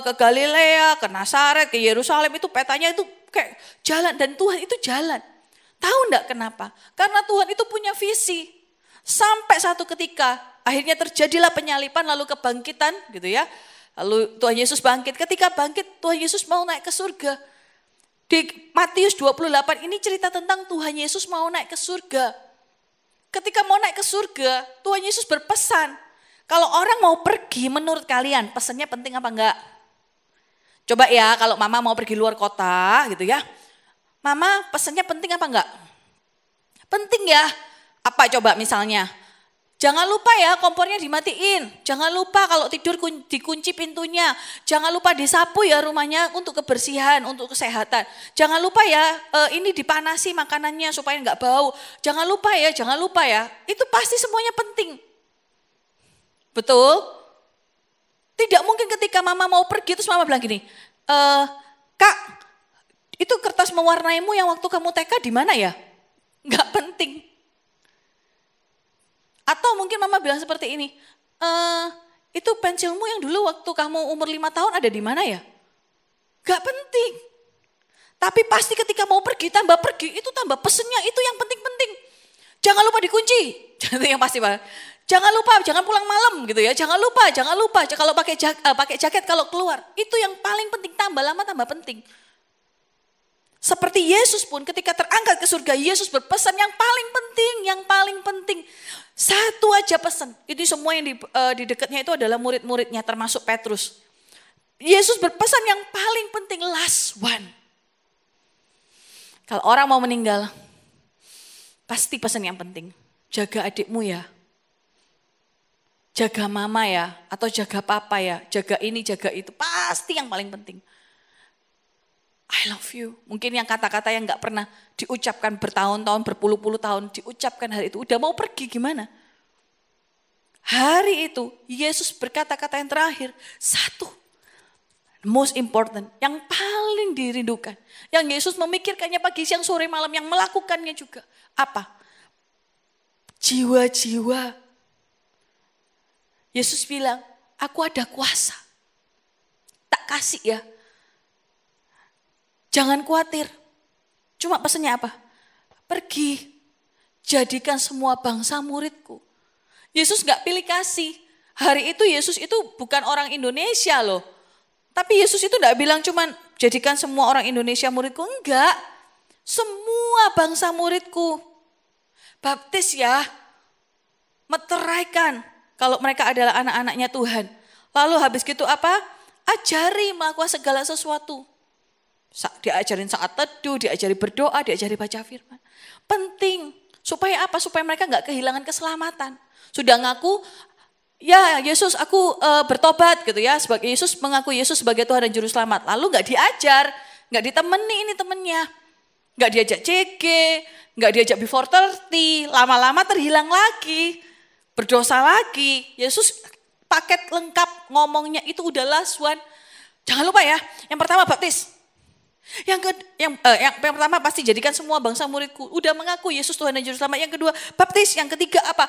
Ke Galilea, ke Nazaret, ke Yerusalem, itu petanya itu kayak jalan. Dan Tuhan itu jalan. Tahu enggak kenapa? Karena Tuhan itu punya visi. Sampai satu ketika akhirnya terjadilah penyalipan lalu kebangkitan gitu ya. Lalu Tuhan Yesus bangkit. Ketika bangkit Tuhan Yesus mau naik ke surga. Di Matius 28 ini cerita tentang Tuhan Yesus mau naik ke surga. Ketika mau naik ke surga, Tuhan Yesus berpesan. Kalau orang mau pergi menurut kalian, pesannya penting apa enggak? Coba ya kalau mama mau pergi luar kota gitu ya. Mama pesannya penting apa enggak? Penting ya. Apa coba misalnya? Jangan lupa ya kompornya dimatiin. Jangan lupa kalau tidur dikunci pintunya. Jangan lupa disapu ya rumahnya untuk kebersihan, untuk kesehatan. Jangan lupa ya ini dipanasi makanannya supaya enggak bau. Jangan lupa ya, jangan lupa ya. Itu pasti semuanya penting. Betul? Tidak mungkin ketika mama mau pergi terus mama bilang gini, Kak, itu kertas mewarnaimu yang waktu kamu TK di mana ya? Enggak penting. Atau mungkin mama bilang seperti ini, itu pensilmu yang dulu waktu kamu umur 5 tahun ada di mana ya? Gak penting. Tapi pasti ketika mau pergi, tambah pergi, itu tambah pesennya, itu yang penting-penting. Jangan lupa dikunci, itu yang pasti Pak. Jangan lupa, jangan pulang malam gitu ya. Jangan lupa kalau pakai jaket kalau keluar. Itu yang paling penting, tambah lama tambah penting. Seperti Yesus pun ketika terangkat ke surga, Yesus berpesan yang paling penting. Satu aja pesan. Ini semua yang di dekatnya itu adalah murid-muridnya termasuk Petrus. Yesus berpesan yang paling penting, last one. Kalau orang mau meninggal, pasti pesan yang penting. Jaga adikmu ya. Jaga mama ya, atau jaga papa ya. Jaga ini, jaga itu. Pasti yang paling penting. I love you. Mungkin yang kata-kata yang gak pernah diucapkan bertahun-tahun, berpuluh-puluh tahun, diucapkan hari itu. Udah mau pergi gimana? Hari itu Yesus berkata-kata yang terakhir. Satu. Most important. Yang paling dirindukan. Yang Yesus memikirkannya pagi, siang, sore, malam. Yang melakukannya juga. Apa? Jiwa-jiwa. Yesus bilang, aku ada kuasa. Tak kasih ya. Jangan khawatir. Cuma pesannya apa? Pergi. Jadikan semua bangsa muridku. Yesus gak pilih kasih. Hari itu Yesus itu bukan orang Indonesia loh. Tapi Yesus itu gak bilang cuman jadikan semua orang Indonesia muridku. Enggak. Semua bangsa muridku. baptis ya, meteraikan kalau mereka adalah anak-anaknya Tuhan. Lalu habis gitu apa? Ajari melakukan segala sesuatu. Diajarin saat teduh, diajari berdoa, diajari baca firman. Penting. Supaya apa? Supaya mereka gak kehilangan keselamatan. Sudah ngaku, ya Yesus aku bertobat gitu ya. Sebagai Yesus mengaku Yesus sebagai Tuhan dan Juru Selamat. Lalu gak diajar, gak ditemani ini temennya. Gak diajak CG, gak diajak before 30. Lama-lama terhilang lagi. Berdosa lagi. Yesus paket lengkap ngomongnya itu udah last one. Jangan lupa ya, yang pertama baptis. Yang pertama pasti jadikan semua bangsa muridku. Udah mengaku Yesus Tuhan dan Juru Selamat. Yang kedua baptis. Yang ketiga apa?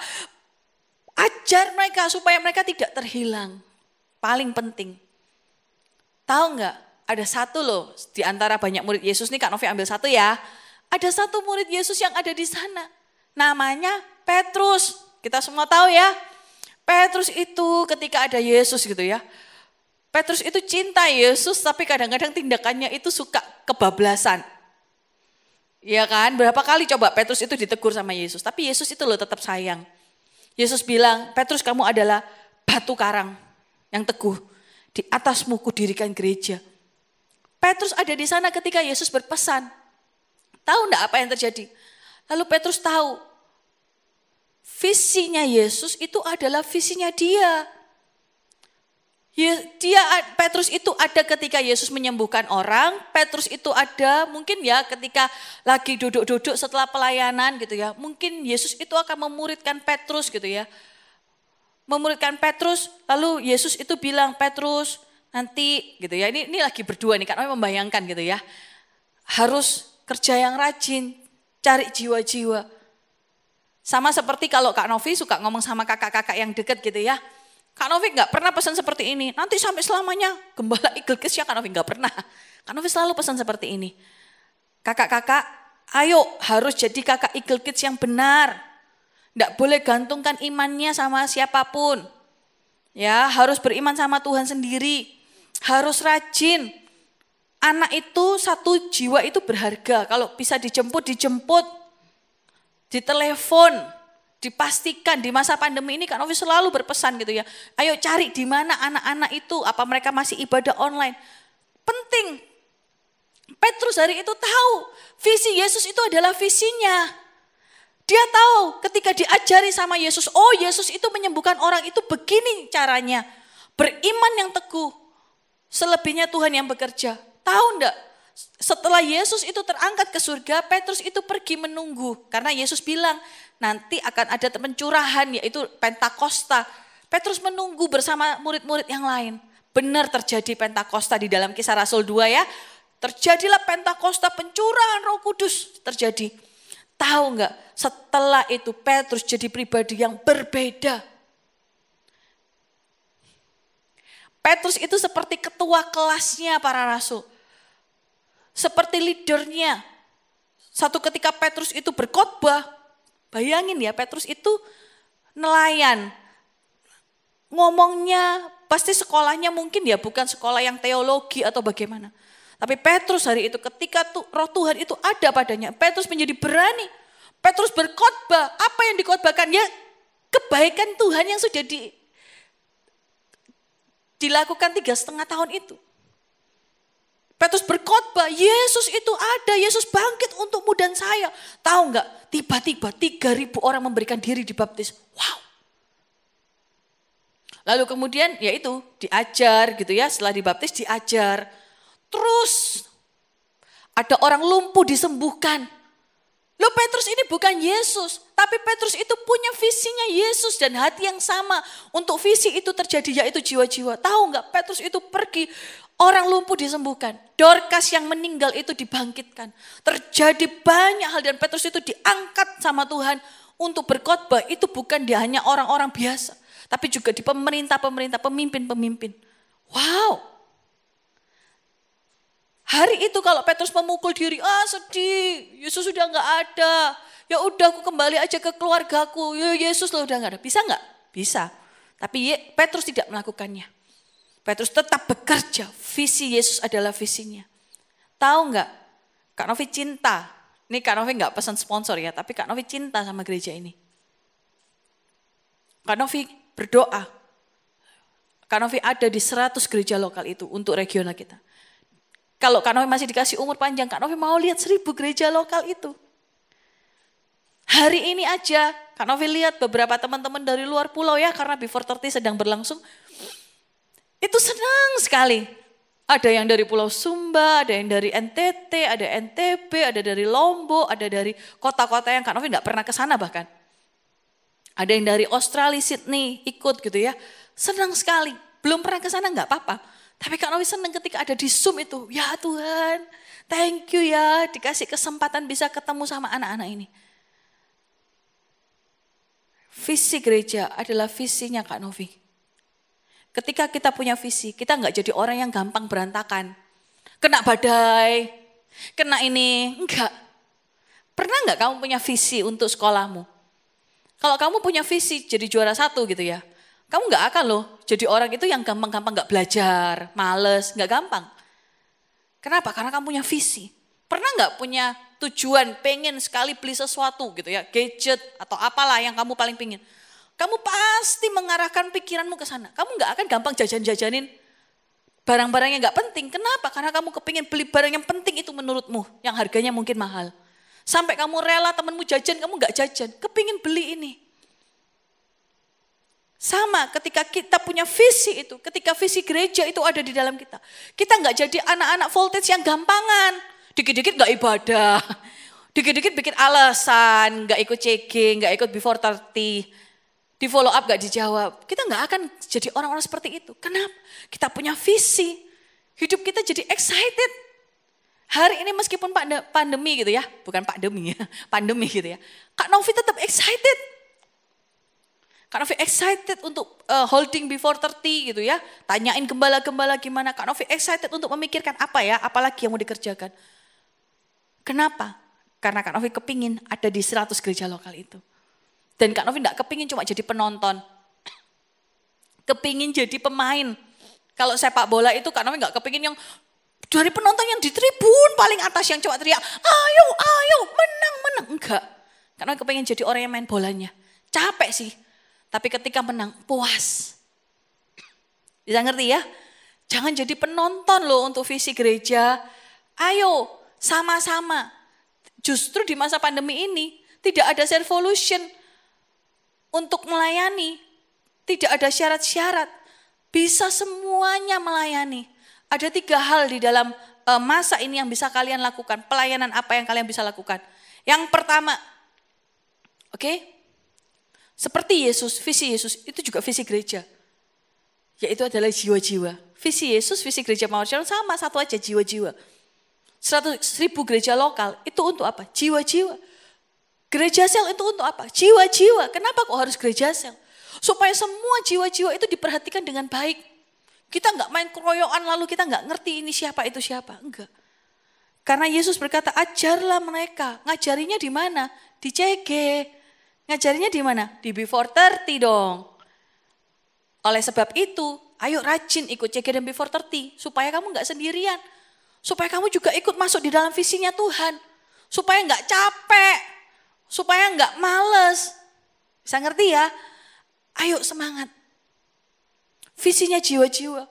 Ajar mereka supaya mereka tidak terhilang. Paling penting. Tahu nggak? Ada satu loh di antara banyak murid Yesus nih, Kak Novi ambil satu ya. Ada satu murid Yesus yang ada di sana. Namanya Petrus. Kita semua tahu ya. Petrus itu ketika ada Yesus gitu ya. Petrus itu cinta Yesus tapi kadang-kadang tindakannya itu suka kebablasan. Iya kan? Berapa kali coba Petrus itu ditegur sama Yesus. Tapi Yesus itu loh tetap sayang. Yesus bilang, Petrus kamu adalah batu karang yang teguh. Di atasmu kudirikan gereja. Petrus ada di sana ketika Yesus berpesan. Tahu enggak apa yang terjadi? Lalu Petrus tahu. Visinya Yesus itu adalah visinya dia. Petrus itu ada ketika Yesus menyembuhkan orang. Petrus itu ada mungkin ya ketika lagi duduk-duduk setelah pelayanan gitu ya. Mungkin Yesus itu akan memuridkan Petrus gitu ya. Memuridkan Petrus, lalu Yesus itu bilang, Petrus nanti gitu ya. Ini lagi berdua nih, karena membayangkan gitu ya. Harus kerja yang rajin, cari jiwa-jiwa. Sama seperti kalau Kak Novi suka ngomong sama kakak-kakak yang dekat gitu ya. Kak Novi gak pernah pesan seperti ini. Nanti sampai selamanya gembala Eagle Kids ya Kak Novi gak pernah. Kak Novi selalu pesan seperti ini. Kakak-kakak ayo harus jadi kakak Eagle Kids yang benar. Gak boleh gantungkan imannya sama siapapun. Ya harus beriman sama Tuhan sendiri. Harus rajin. Anak itu satu jiwa itu berharga. Kalau bisa dijemput. Ditelepon, dipastikan di masa pandemi ini Kak Novi selalu berpesan gitu ya. Ayo cari di mana anak-anak itu, apa mereka masih ibadah online. Penting. Petrus hari itu tahu visi Yesus itu adalah visinya. Dia tahu ketika diajari sama Yesus, oh Yesus itu menyembuhkan orang itu begini caranya. Beriman yang teguh, selebihnya Tuhan yang bekerja. Tahu enggak? Setelah Yesus itu terangkat ke surga, Petrus itu pergi menunggu. Karena Yesus bilang nanti akan ada pencurahan yaitu Pentakosta. Petrus menunggu bersama murid-murid yang lain. Benar terjadi Pentakosta di dalam Kisah Rasul 2 ya. Terjadilah Pentakosta, pencurahan Roh Kudus terjadi. Tahu enggak? Setelah itu Petrus jadi pribadi yang berbeda. Petrus itu seperti ketua kelasnya para rasul. Seperti leadernya. Satu ketika Petrus itu berkhotbah, bayangin ya Petrus itu nelayan. Ngomongnya pasti sekolahnya mungkin ya bukan sekolah yang teologi atau bagaimana. Tapi Petrus hari itu ketika roh Tuhan itu ada padanya, Petrus menjadi berani. Petrus berkhotbah, apa yang dikhotbahkan? Ya kebaikan Tuhan yang sudah dilakukan 3,5 tahun itu. Petrus berkhotbah, Yesus itu ada, Yesus bangkit untukmu dan saya. Tahu enggak, tiba-tiba 3.000 orang memberikan diri dibaptis. Wow. Lalu kemudian ya itu diajar gitu ya, setelah dibaptis diajar. Terus ada orang lumpuh disembuhkan. Loh Petrus ini bukan Yesus, tapi Petrus itu punya visinya Yesus dan hati yang sama. Untuk visi itu terjadi yaitu jiwa-jiwa. Tahu enggak, Petrus itu pergi, orang lumpuh disembuhkan. Dorcas yang meninggal itu dibangkitkan. Terjadi banyak hal dan Petrus itu diangkat sama Tuhan untuk berkhotbah. Itu bukan dia hanya orang-orang biasa, tapi juga di pemerintah-pemerintah, pemimpin-pemimpin. Wow. Hari itu kalau Petrus memukul diri, sedih, Yesus sudah enggak ada. Ya udah aku kembali aja ke keluargaku. Ya Yesus loh udah enggak ada. Bisa enggak? Bisa. Tapi Petrus tidak melakukannya. Petrus tetap bekerja. Visi Yesus adalah visinya. Tahu enggak? Kak Novi cinta Ini Kak Novi nggak pesan sponsor ya, tapi Kak Novi cinta sama gereja ini. Kak Novi berdoa. Kak Novi ada di 100 gereja lokal itu untuk regional kita. Kalau Kak Novi masih dikasih umur panjang, Kak Novi mau lihat 1000 gereja lokal itu. Hari ini aja, Kak Novi lihat beberapa teman-teman dari luar pulau ya, karena Before 30 sedang berlangsung. Itu senang sekali. Ada yang dari Pulau Sumba, ada yang dari NTT, ada NTB, ada dari Lombok, ada dari kota-kota yang Kak Novi nggak pernah ke sana bahkan. Ada yang dari Australia, Sydney ikut gitu ya. Senang sekali. Belum pernah ke sana nggak apa-apa. Tapi Kak Novi senang ketika ada di Zoom itu. Ya Tuhan, thank you ya dikasih kesempatan bisa ketemu sama anak-anak ini. Visi gereja adalah visinya Kak Novi. Ketika kita punya visi, kita nggak jadi orang yang gampang berantakan. Kena badai, kena ini, enggak. Pernah nggak kamu punya visi untuk sekolahmu? Kalau kamu punya visi jadi juara 1 gitu ya, kamu nggak akan loh jadi orang itu yang gampang-gampang nggak belajar, males, nggak gampang. Kenapa? Karena kamu punya visi. Pernah nggak punya tujuan, pengen sekali beli sesuatu gitu ya, gadget atau apalah yang kamu paling pengen. Kamu pasti mengarahkan pikiranmu ke sana. Kamu nggak akan gampang jajan-jajanin barang-barang yang nggak penting. Kenapa? Karena kamu kepingin beli barang yang penting itu menurutmu, yang harganya mungkin mahal. Sampai kamu rela temanmu jajan, kamu nggak jajan. Kepingin beli ini. Sama ketika kita punya visi itu, ketika visi gereja itu ada di dalam kita. Kita nggak jadi anak-anak voltage yang gampangan. Dikit-dikit nggak ibadah. Dikit-dikit bikin alasan, nggak ikut CG, nggak ikut Before 30. Di follow up gak dijawab. Kita gak akan jadi orang-orang seperti itu. Kenapa? Kita punya visi. Hidup kita jadi excited. Hari ini meskipun pandemi gitu ya. Bukan pandemi ya. Pandemi gitu ya. Kak Novi tetap excited. Kak Novi excited untuk holding Before 30 gitu ya. Tanyain gembala-gembala gimana. Kak Novi excited untuk memikirkan apa ya. Apalagi yang mau dikerjakan. Kenapa? Karena Kak Novi kepingin ada di 100 gereja lokal itu. Dan Kak Novi enggak kepingin cuma jadi penonton. Kepingin jadi pemain. Kalau sepak bola itu Kak Novi enggak kepingin yang dari penonton yang di tribun paling atas yang cuma teriak, ayo, ayo, menang, menang. Enggak. Kak Novi kepingin jadi orang yang main bolanya. Capek sih. Tapi ketika menang, puas. Bisa ngerti ya? Jangan jadi penonton loh untuk visi gereja. Ayo, sama-sama. Justru di masa pandemi ini, tidak ada revolution. Untuk melayani, tidak ada syarat-syarat, bisa semuanya melayani. Ada 3 hal di dalam masa ini yang bisa kalian lakukan, pelayanan apa yang kalian bisa lakukan. Yang pertama, oke, seperti Yesus, visi Yesus, itu juga visi gereja. Yaitu adalah jiwa-jiwa. Visi Yesus, visi gereja Mawar Shalom sama, satu aja, jiwa-jiwa. 100.000 gereja lokal, itu untuk apa? Jiwa-jiwa. Gereja sel itu untuk apa? Jiwa-jiwa. Kenapa kok harus gereja sel? Supaya semua jiwa-jiwa itu diperhatikan dengan baik. Kita nggak main keroyokan lalu kita nggak ngerti ini siapa itu siapa. Enggak. Karena Yesus berkata ajarlah mereka. Ngajarinya di mana? Di CG. Ngajarinya di mana? Di Before 30 dong. Oleh sebab itu, ayo rajin ikut CG dan Before 30. Supaya kamu nggak sendirian. Supaya kamu juga ikut masuk di dalam visinya Tuhan. Supaya nggak capek. Supaya nggak males. Bisa ngerti ya? Ayo semangat. Visinya jiwa-jiwa.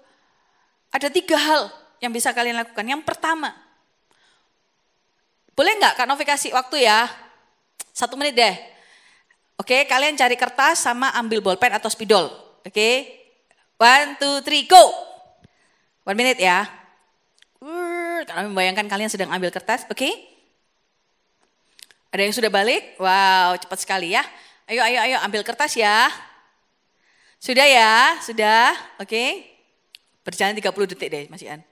Ada 3 hal yang bisa kalian lakukan. Yang pertama, boleh nggak Kak Novi kasih waktu ya? 1 menit deh. Oke, kalian cari kertas sama ambil bolpen atau spidol. Oke, 1, 2, 3, go. 1 minute ya. Kak Novi membayangkan kalian sedang ambil kertas, oke? Ada yang sudah balik? Wow, cepat sekali ya. Ayo, ambil kertas ya. Sudah ya, sudah, oke. Berjalan 30 detik deh, Mas Ian.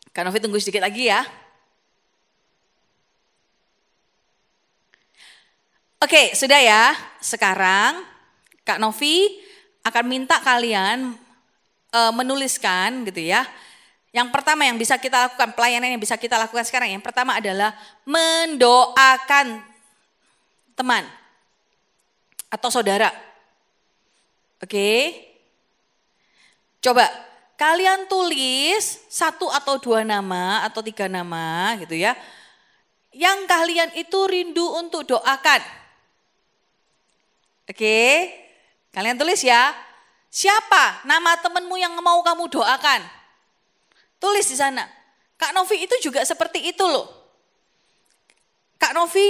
Kak Novi tunggu sedikit lagi ya. Oke, sudah ya. Sekarang Kak Novi akan minta kalian menuliskan gitu ya. Yang pertama yang bisa kita lakukan, pelayanan yang bisa kita lakukan sekarang. Yang pertama adalah mendoakan teman atau saudara. Oke. Coba kalian tulis 1 atau 2 nama atau 3 nama gitu ya. yang kalian itu rindu untuk doakan. Oke, kalian tulis ya. Siapa nama temanmu yang mau kamu doakan? Tulis di sana. Kak Novi itu juga seperti itu loh. Kak Novi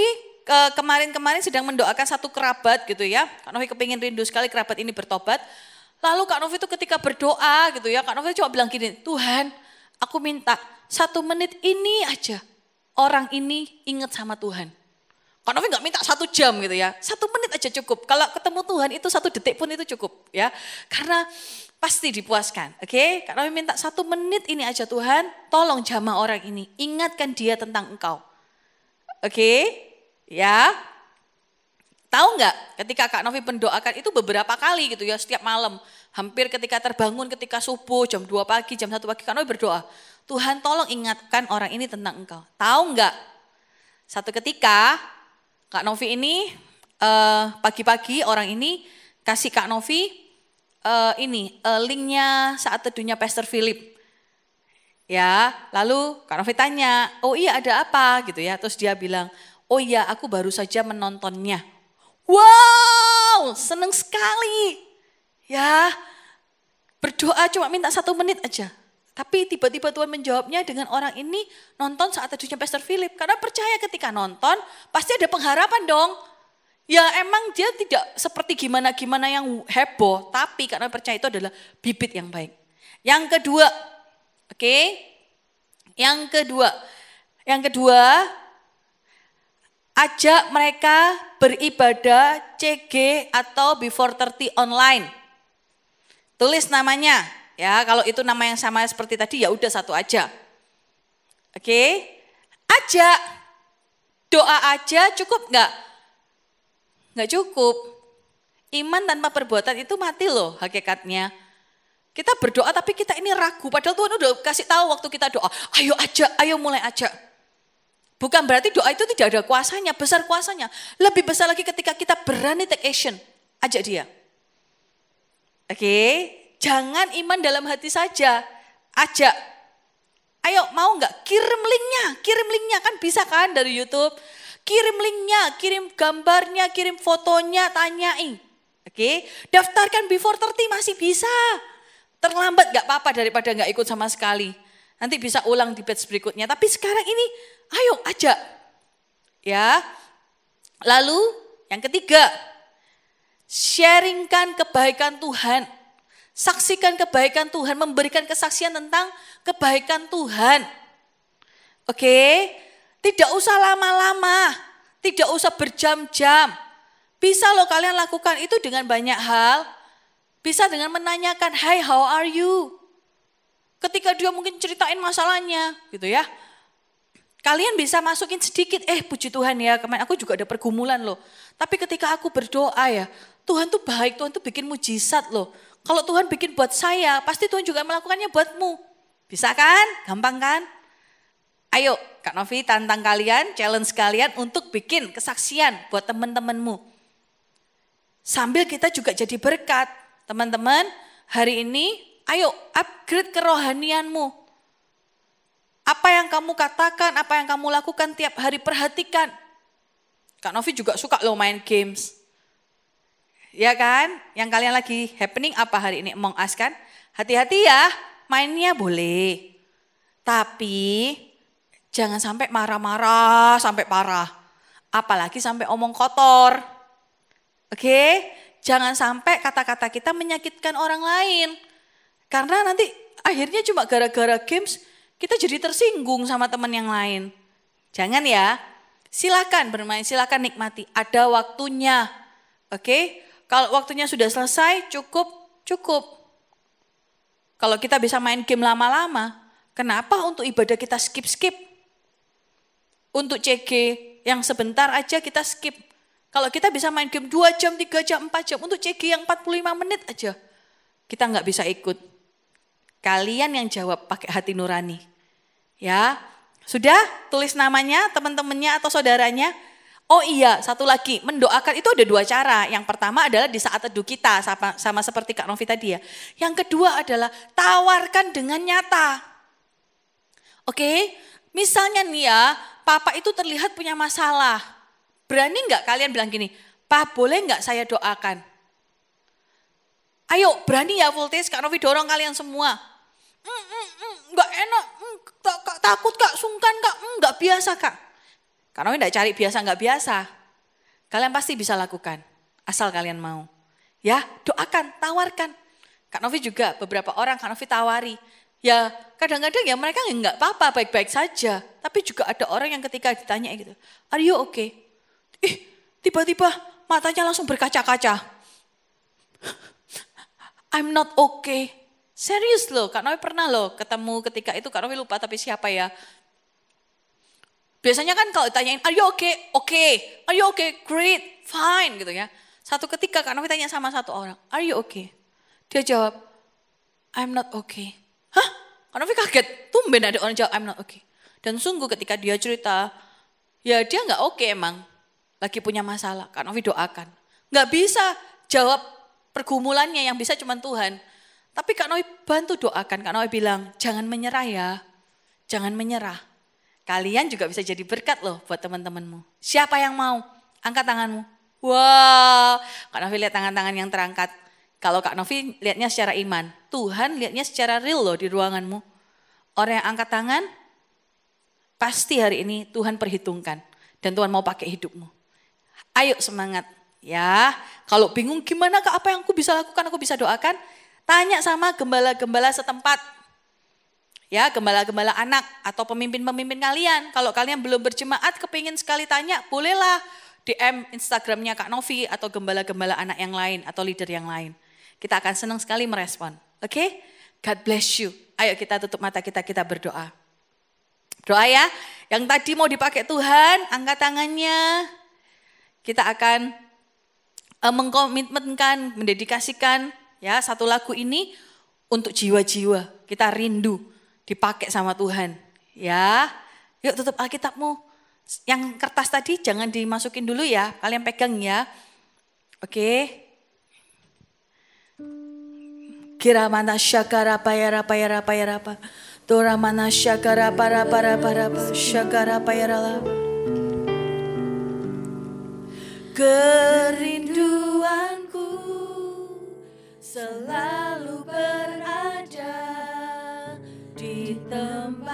kemarin-kemarin sedang mendoakan satu kerabat gitu ya. Kak Novi kepingin rindu sekali kerabat ini bertobat. Lalu Kak Novi itu ketika berdoa gitu ya, Kak Novi cuma bilang gini, Tuhan aku minta 1 menit ini aja orang ini ingat sama Tuhan. Kak Novi gak minta 1 jam gitu ya, 1 menit aja cukup. Kalau ketemu Tuhan itu 1 detik pun itu cukup ya. Karena pasti dipuaskan, oke? Kak Novi minta 1 menit ini aja Tuhan, tolong jamah orang ini, ingatkan dia tentang Engkau. Oke, ya. Tahu nggak ketika Kak Novi mendoakan itu beberapa kali gitu ya, setiap malam. Hampir ketika terbangun, ketika subuh, jam 2 pagi, jam 1 pagi, Kak Novi berdoa. Tuhan tolong ingatkan orang ini tentang Engkau. Tahu nggak? Satu ketika Kak Novi ini pagi-pagi orang ini kasih Kak Novi linknya saat teduhnya Pastor Philip. Ya, lalu Kak Novi tanya, oh iya ada apa gitu ya. Terus dia bilang, oh iya aku baru saja menontonnya. Wow, seneng sekali. Ya, berdoa cuma minta 1 menit aja. Tapi tiba-tiba Tuhan menjawabnya dengan orang ini nonton saat teduhnya Pastor Philip. Karena percaya ketika nonton pasti ada pengharapan dong. Ya emang dia tidak seperti gimana-gimana yang heboh. Tapi karena percaya itu adalah bibit yang baik. Yang kedua, oke. Yang kedua, ajak mereka beribadah CG atau Before 30 online. Tulis namanya. Ya, kalau itu nama yang sama seperti tadi ya udah 1 aja. Oke. Ajak. Doa aja cukup enggak? Enggak cukup. Iman tanpa perbuatan itu mati loh hakikatnya. Kita berdoa tapi kita ini ragu. Padahal Tuhan udah kasih tahu waktu kita doa. Ayo ajak, ayo mulai ajak. Bukan berarti doa itu tidak ada kuasanya, besar kuasanya. Lebih besar lagi ketika kita berani take action. Ajak dia. Oke. Jangan iman dalam hati saja, ajak. Ayo mau enggak? Kirim linknya kan bisa kan dari YouTube. Kirim linknya, kirim gambarnya, kirim fotonya, tanyain. Oke, daftarkan Before 30 masih bisa. Terlambat enggak apa-apa daripada enggak ikut sama sekali. Nanti bisa ulang di batch berikutnya. Tapi sekarang ini ayo ajak. Ya. Lalu yang ketiga, sharingkan kebaikan Tuhan. Saksikan kebaikan Tuhan, memberikan kesaksian tentang kebaikan Tuhan. Oke, tidak usah lama-lama, tidak usah berjam-jam. Bisa loh kalian lakukan itu dengan banyak hal. Bisa dengan menanyakan, "Hi, how are you?" Ketika dia mungkin ceritain masalahnya, gitu ya. Kalian bisa masukin sedikit, puji Tuhan ya, kemarin aku juga ada pergumulan loh. Tapi ketika aku berdoa ya, Tuhan tuh baik, Tuhan tuh bikin mujizat loh. Kalau Tuhan bikin buat saya, pasti Tuhan juga melakukannya buatmu. Bisa kan? Gampang kan? Ayo, Kak Novi tantang kalian, challenge kalian untuk bikin kesaksian buat teman-temanmu. Sambil kita juga jadi berkat. Teman-teman, hari ini ayo upgrade kerohanianmu. Apa yang kamu katakan, apa yang kamu lakukan tiap hari perhatikan. Kak Novi juga suka loh main games. Ya kan, yang kalian lagi happening apa hari ini? Among Us kan? Hati-hati ya, mainnya boleh. Tapi jangan sampai marah-marah, sampai parah. Apalagi sampai omong kotor. Oke? Jangan sampai kata-kata kita menyakitkan orang lain. Karena nanti akhirnya cuma gara-gara games kita jadi tersinggung sama teman yang lain. Jangan ya. Silakan bermain, silakan nikmati. Ada waktunya. Oke? Kalau waktunya sudah selesai, cukup. Kalau kita bisa main game lama-lama, kenapa untuk ibadah kita skip? Untuk CG yang sebentar aja kita skip. Kalau kita bisa main game 2 jam, 3 jam, 4 jam, untuk CG yang 45 menit aja, kita nggak bisa ikut. Kalian yang jawab pakai hati nurani. Ya, sudah tulis namanya, teman-temannya atau saudaranya. Oh iya, satu lagi, mendoakan itu ada 2 cara. Yang pertama adalah di saat teduh kita, sama seperti Kak Novi tadi ya. Yang kedua adalah tawarkan dengan nyata. Oke, misalnya nih ya, Papa itu terlihat punya masalah. Berani nggak kalian bilang gini, Pak boleh nggak saya doakan? Ayo berani ya Voltage, Kak Novi dorong kalian semua. Nggak enak, takut Kak, sungkan Kak, nggak biasa Kak. Kak Novi nggak cari biasa nggak biasa. Kalian pasti bisa lakukan, asal kalian mau. Ya doakan, tawarkan. Kak Novi juga beberapa orang Kak Novi tawari. Ya kadang-kadang ya mereka nggak apa-apa, baik-baik saja. Tapi juga ada orang yang ketika ditanya gitu, are you okay? Tiba-tiba matanya langsung berkaca-kaca. I'm not okay. Serius loh, Kak Novi pernah loh ketemu ketika itu, Kak Novi lupa tapi siapa ya. Biasanya kan kalau ditanyain, are you okay? Okay. Are you okay? Great, fine gitu ya. Satu ketika Kak Novi tanya sama satu orang, are you okay? Dia jawab, I'm not okay. Hah? Kak Novi kaget, tumben ada orang jawab I'm not okay. Dan sungguh ketika dia cerita, ya dia gak oke emang. Lagi punya masalah, Kak Novi doakan. Gak bisa jawab pergumulannya, yang bisa cuma Tuhan. Tapi Kak Novi bantu doakan, Kak Novi bilang jangan menyerah ya, jangan menyerah. Kalian juga bisa jadi berkat loh buat teman-temanmu. Siapa yang mau? Angkat tanganmu. Wow, Kak Novi lihat tangan-tangan yang terangkat. Kalau Kak Novi lihatnya secara iman, Tuhan lihatnya secara real loh di ruanganmu. Orang yang angkat tangan, pasti hari ini Tuhan perhitungkan. Dan Tuhan mau pakai hidupmu. Ayo semangat ya. Kalau bingung gimana Kak, apa yang aku bisa lakukan, aku bisa doakan. Tanya sama gembala-gembala setempat. Ya gembala-gembala anak atau pemimpin-pemimpin kalian. Kalau kalian belum berjemaat kepingin sekali tanya, bolehlah DM Instagramnya Kak Novi atau gembala-gembala anak yang lain atau leader yang lain. Kita akan senang sekali merespon. Oke? God bless you. Ayo kita tutup mata kita berdoa. Doa ya. Yang tadi mau dipakai Tuhan, angkat tangannya. Kita akan mengkomitmenkan, mendedikasikan ya satu lagu ini untuk jiwa-jiwa. Kita rindu dipakai sama Tuhan. Ya, yuk tutup Alkitabmu. Yang kertas tadi jangan dimasukin dulu ya, kalian pegang ya. Oke. Kira mana syakara payara payara payara pa. Tora mana syakara para syakara payara. Kerinduanku selalu berada di tempat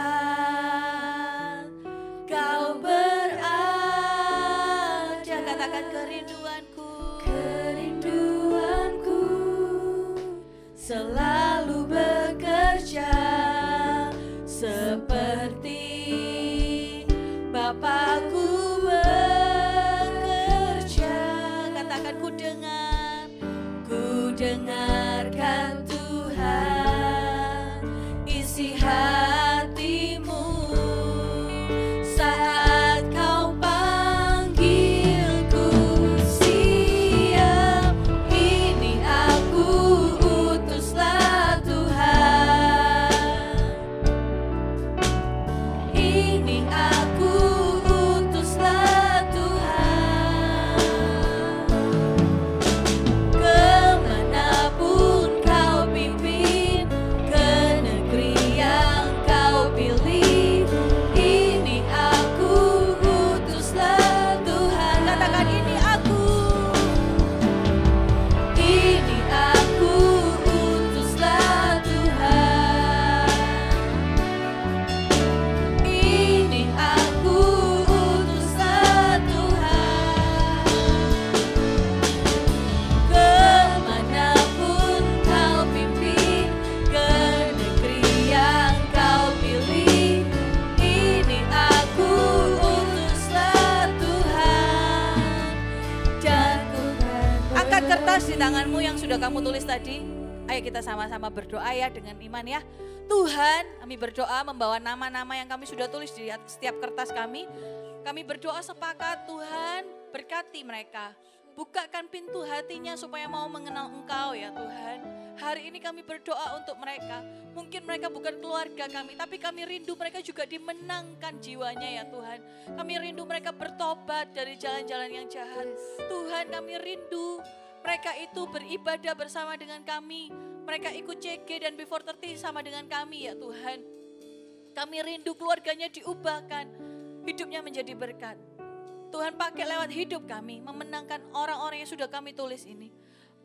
kau berada. Katakan kerinduanku, kerinduanku selalu bekerja seperti Bapakku. Dengarkan Tuhan isi hatimu saat kau panggilku. Siap, ini aku, utuslah Tuhan. Ini aku, utuslah Tuhan. Kemanapun kau pimpin, ke negeri yang kau pilih, ini aku, utuslah Tuhan. Katakan ini aku. Ini aku, utuslah Tuhan. Ini aku, utuslah Tuhan. Kemanapun kau pimpin, ke negeri yang kau pilih, ini aku, utuslah Tuhan. Dan angkat kertas di tanganmu yang sudah kamu tulis tadi. Ayo kita sama-sama berdoa ya dengan iman ya. Tuhan, kami berdoa membawa nama-nama yang kami sudah tulis di setiap kertas kami. Kami berdoa sepakat Tuhan, berkati mereka. Bukakan pintu hatinya supaya mau mengenal Engkau ya Tuhan. Hari ini kami berdoa untuk mereka. Mungkin mereka bukan keluarga kami, tapi kami rindu mereka juga dimenangkan jiwanya ya Tuhan. Kami rindu mereka bertobat dari jalan-jalan yang jahat. Tuhan, kami rindu mereka itu beribadah bersama dengan kami. Mereka ikut CG dan Before 30 sama dengan kami ya Tuhan. Kami rindu keluarganya diubahkan. hidupnya menjadi berkat. Tuhan pakai lewat hidup kami, memenangkan orang-orang yang sudah kami tulis ini.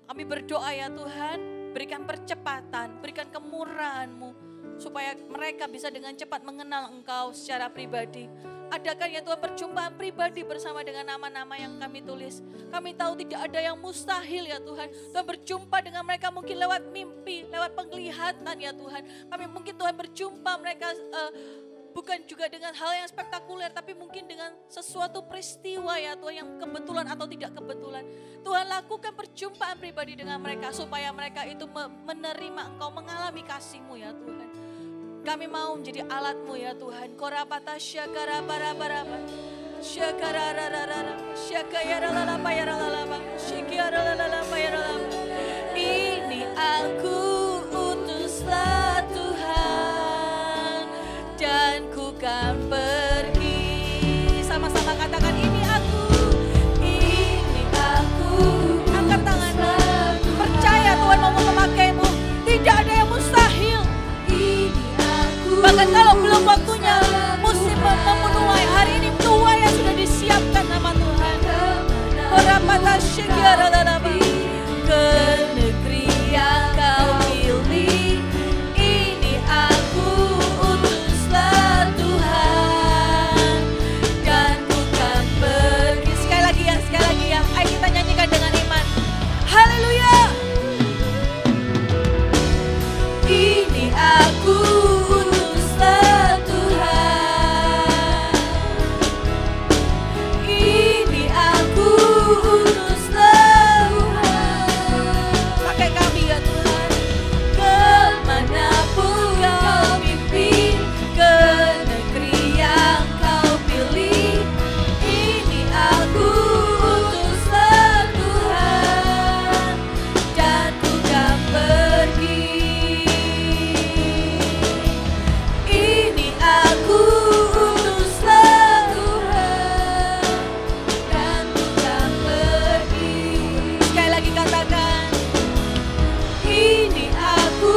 Kami berdoa ya Tuhan, berikan percepatan, berikan kemurahan-Mu, supaya mereka bisa dengan cepat mengenal Engkau secara pribadi. Adakan ya Tuhan perjumpaan pribadi bersama dengan nama-nama yang kami tulis. Kami tahu tidak ada yang mustahil ya Tuhan. Tuhan berjumpa dengan mereka mungkin lewat mimpi, lewat penglihatan ya Tuhan. Kami mungkin Tuhan berjumpa mereka bukan juga dengan hal yang spektakuler, tapi mungkin dengan sesuatu peristiwa ya Tuhan yang kebetulan atau tidak kebetulan. Tuhan lakukan perjumpaan pribadi dengan mereka supaya mereka itu menerima Engkau, mengalami kasih-Mu ya Tuhan. Kami mau menjadi alat-Mu ya Tuhan. Korapata syakara bara-bara-bara. Syakara rararara. Syakaya rararapa ya rararapa. Syakaya rararapa ya rararapa. Ini aku utuslah Tuhan. Dan ku kan pergi. Sama-sama katakan ini aku. Ini aku. Angkat tanganmu. Percaya Tuhan mau memakaimu. Tidak ada yang mustahil. Bahkan kalau belum waktunya musim memenuhi hari ini, tuai yang sudah disiapkan nama Tuhan. Orapata syekara lalaba. Ke negeri yang Kau pilih, ini aku utuslah Tuhan. Dan ku kan pergi. Sekali lagi ya. Ayo kita nyanyikan dengan iman. Haleluya. Ini aku utuslah Tuhan. Ini aku utuslah Tuhan. Pakai kami ya Tuhan. Kemanapun Kau pimpin, ke negeri yang Kau pilih, ini aku utuslah Tuhan. Dan ku kan pergi. Ini aku utuslah Tuhan. Dan ku kan pergi. Sekali lagi katakan. Ini aku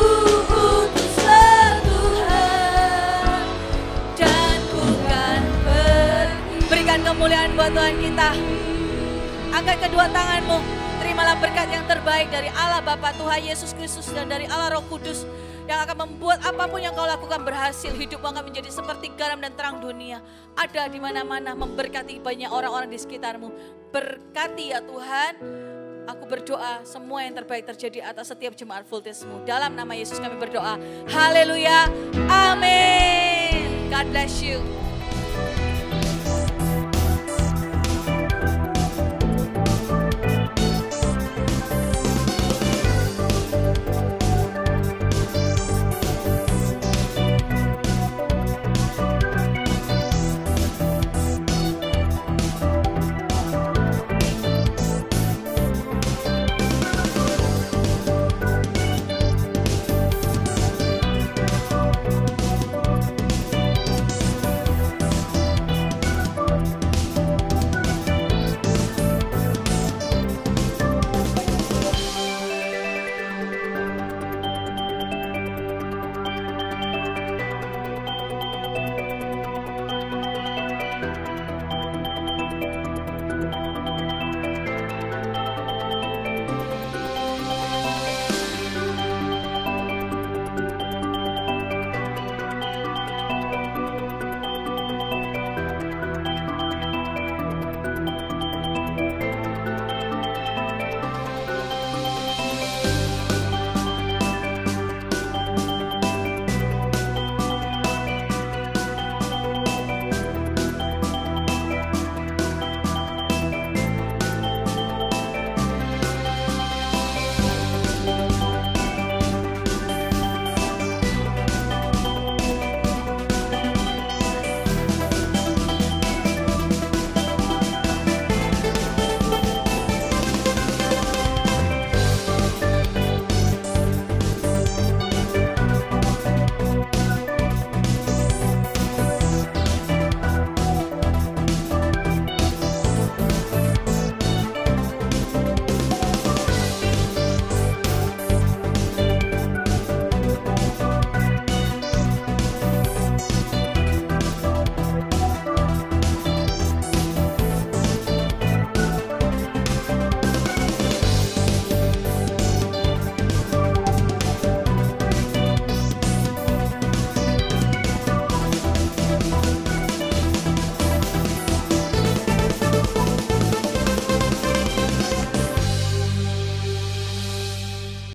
utuslah Tuhan. Dan ku kan pergi. Berikan kemuliaan buat Tuhan kita. Angkat kedua tanganmu. Terimalah berkat yang terbaik dari Allah Bapa, Tuhan Yesus Kristus, dan dari Allah Roh Kudus yang akan membuat apapun yang kau lakukan berhasil. Hidupmu akan menjadi seperti garam dan terang dunia. Ada di mana-mana, memberkati banyak orang-orang di sekitarmu. Berkati ya Tuhan. Aku berdoa semua yang terbaik terjadi atas setiap jemaat Voltage-Mu. Dalam nama Yesus kami berdoa. Haleluya. Amin. God bless you.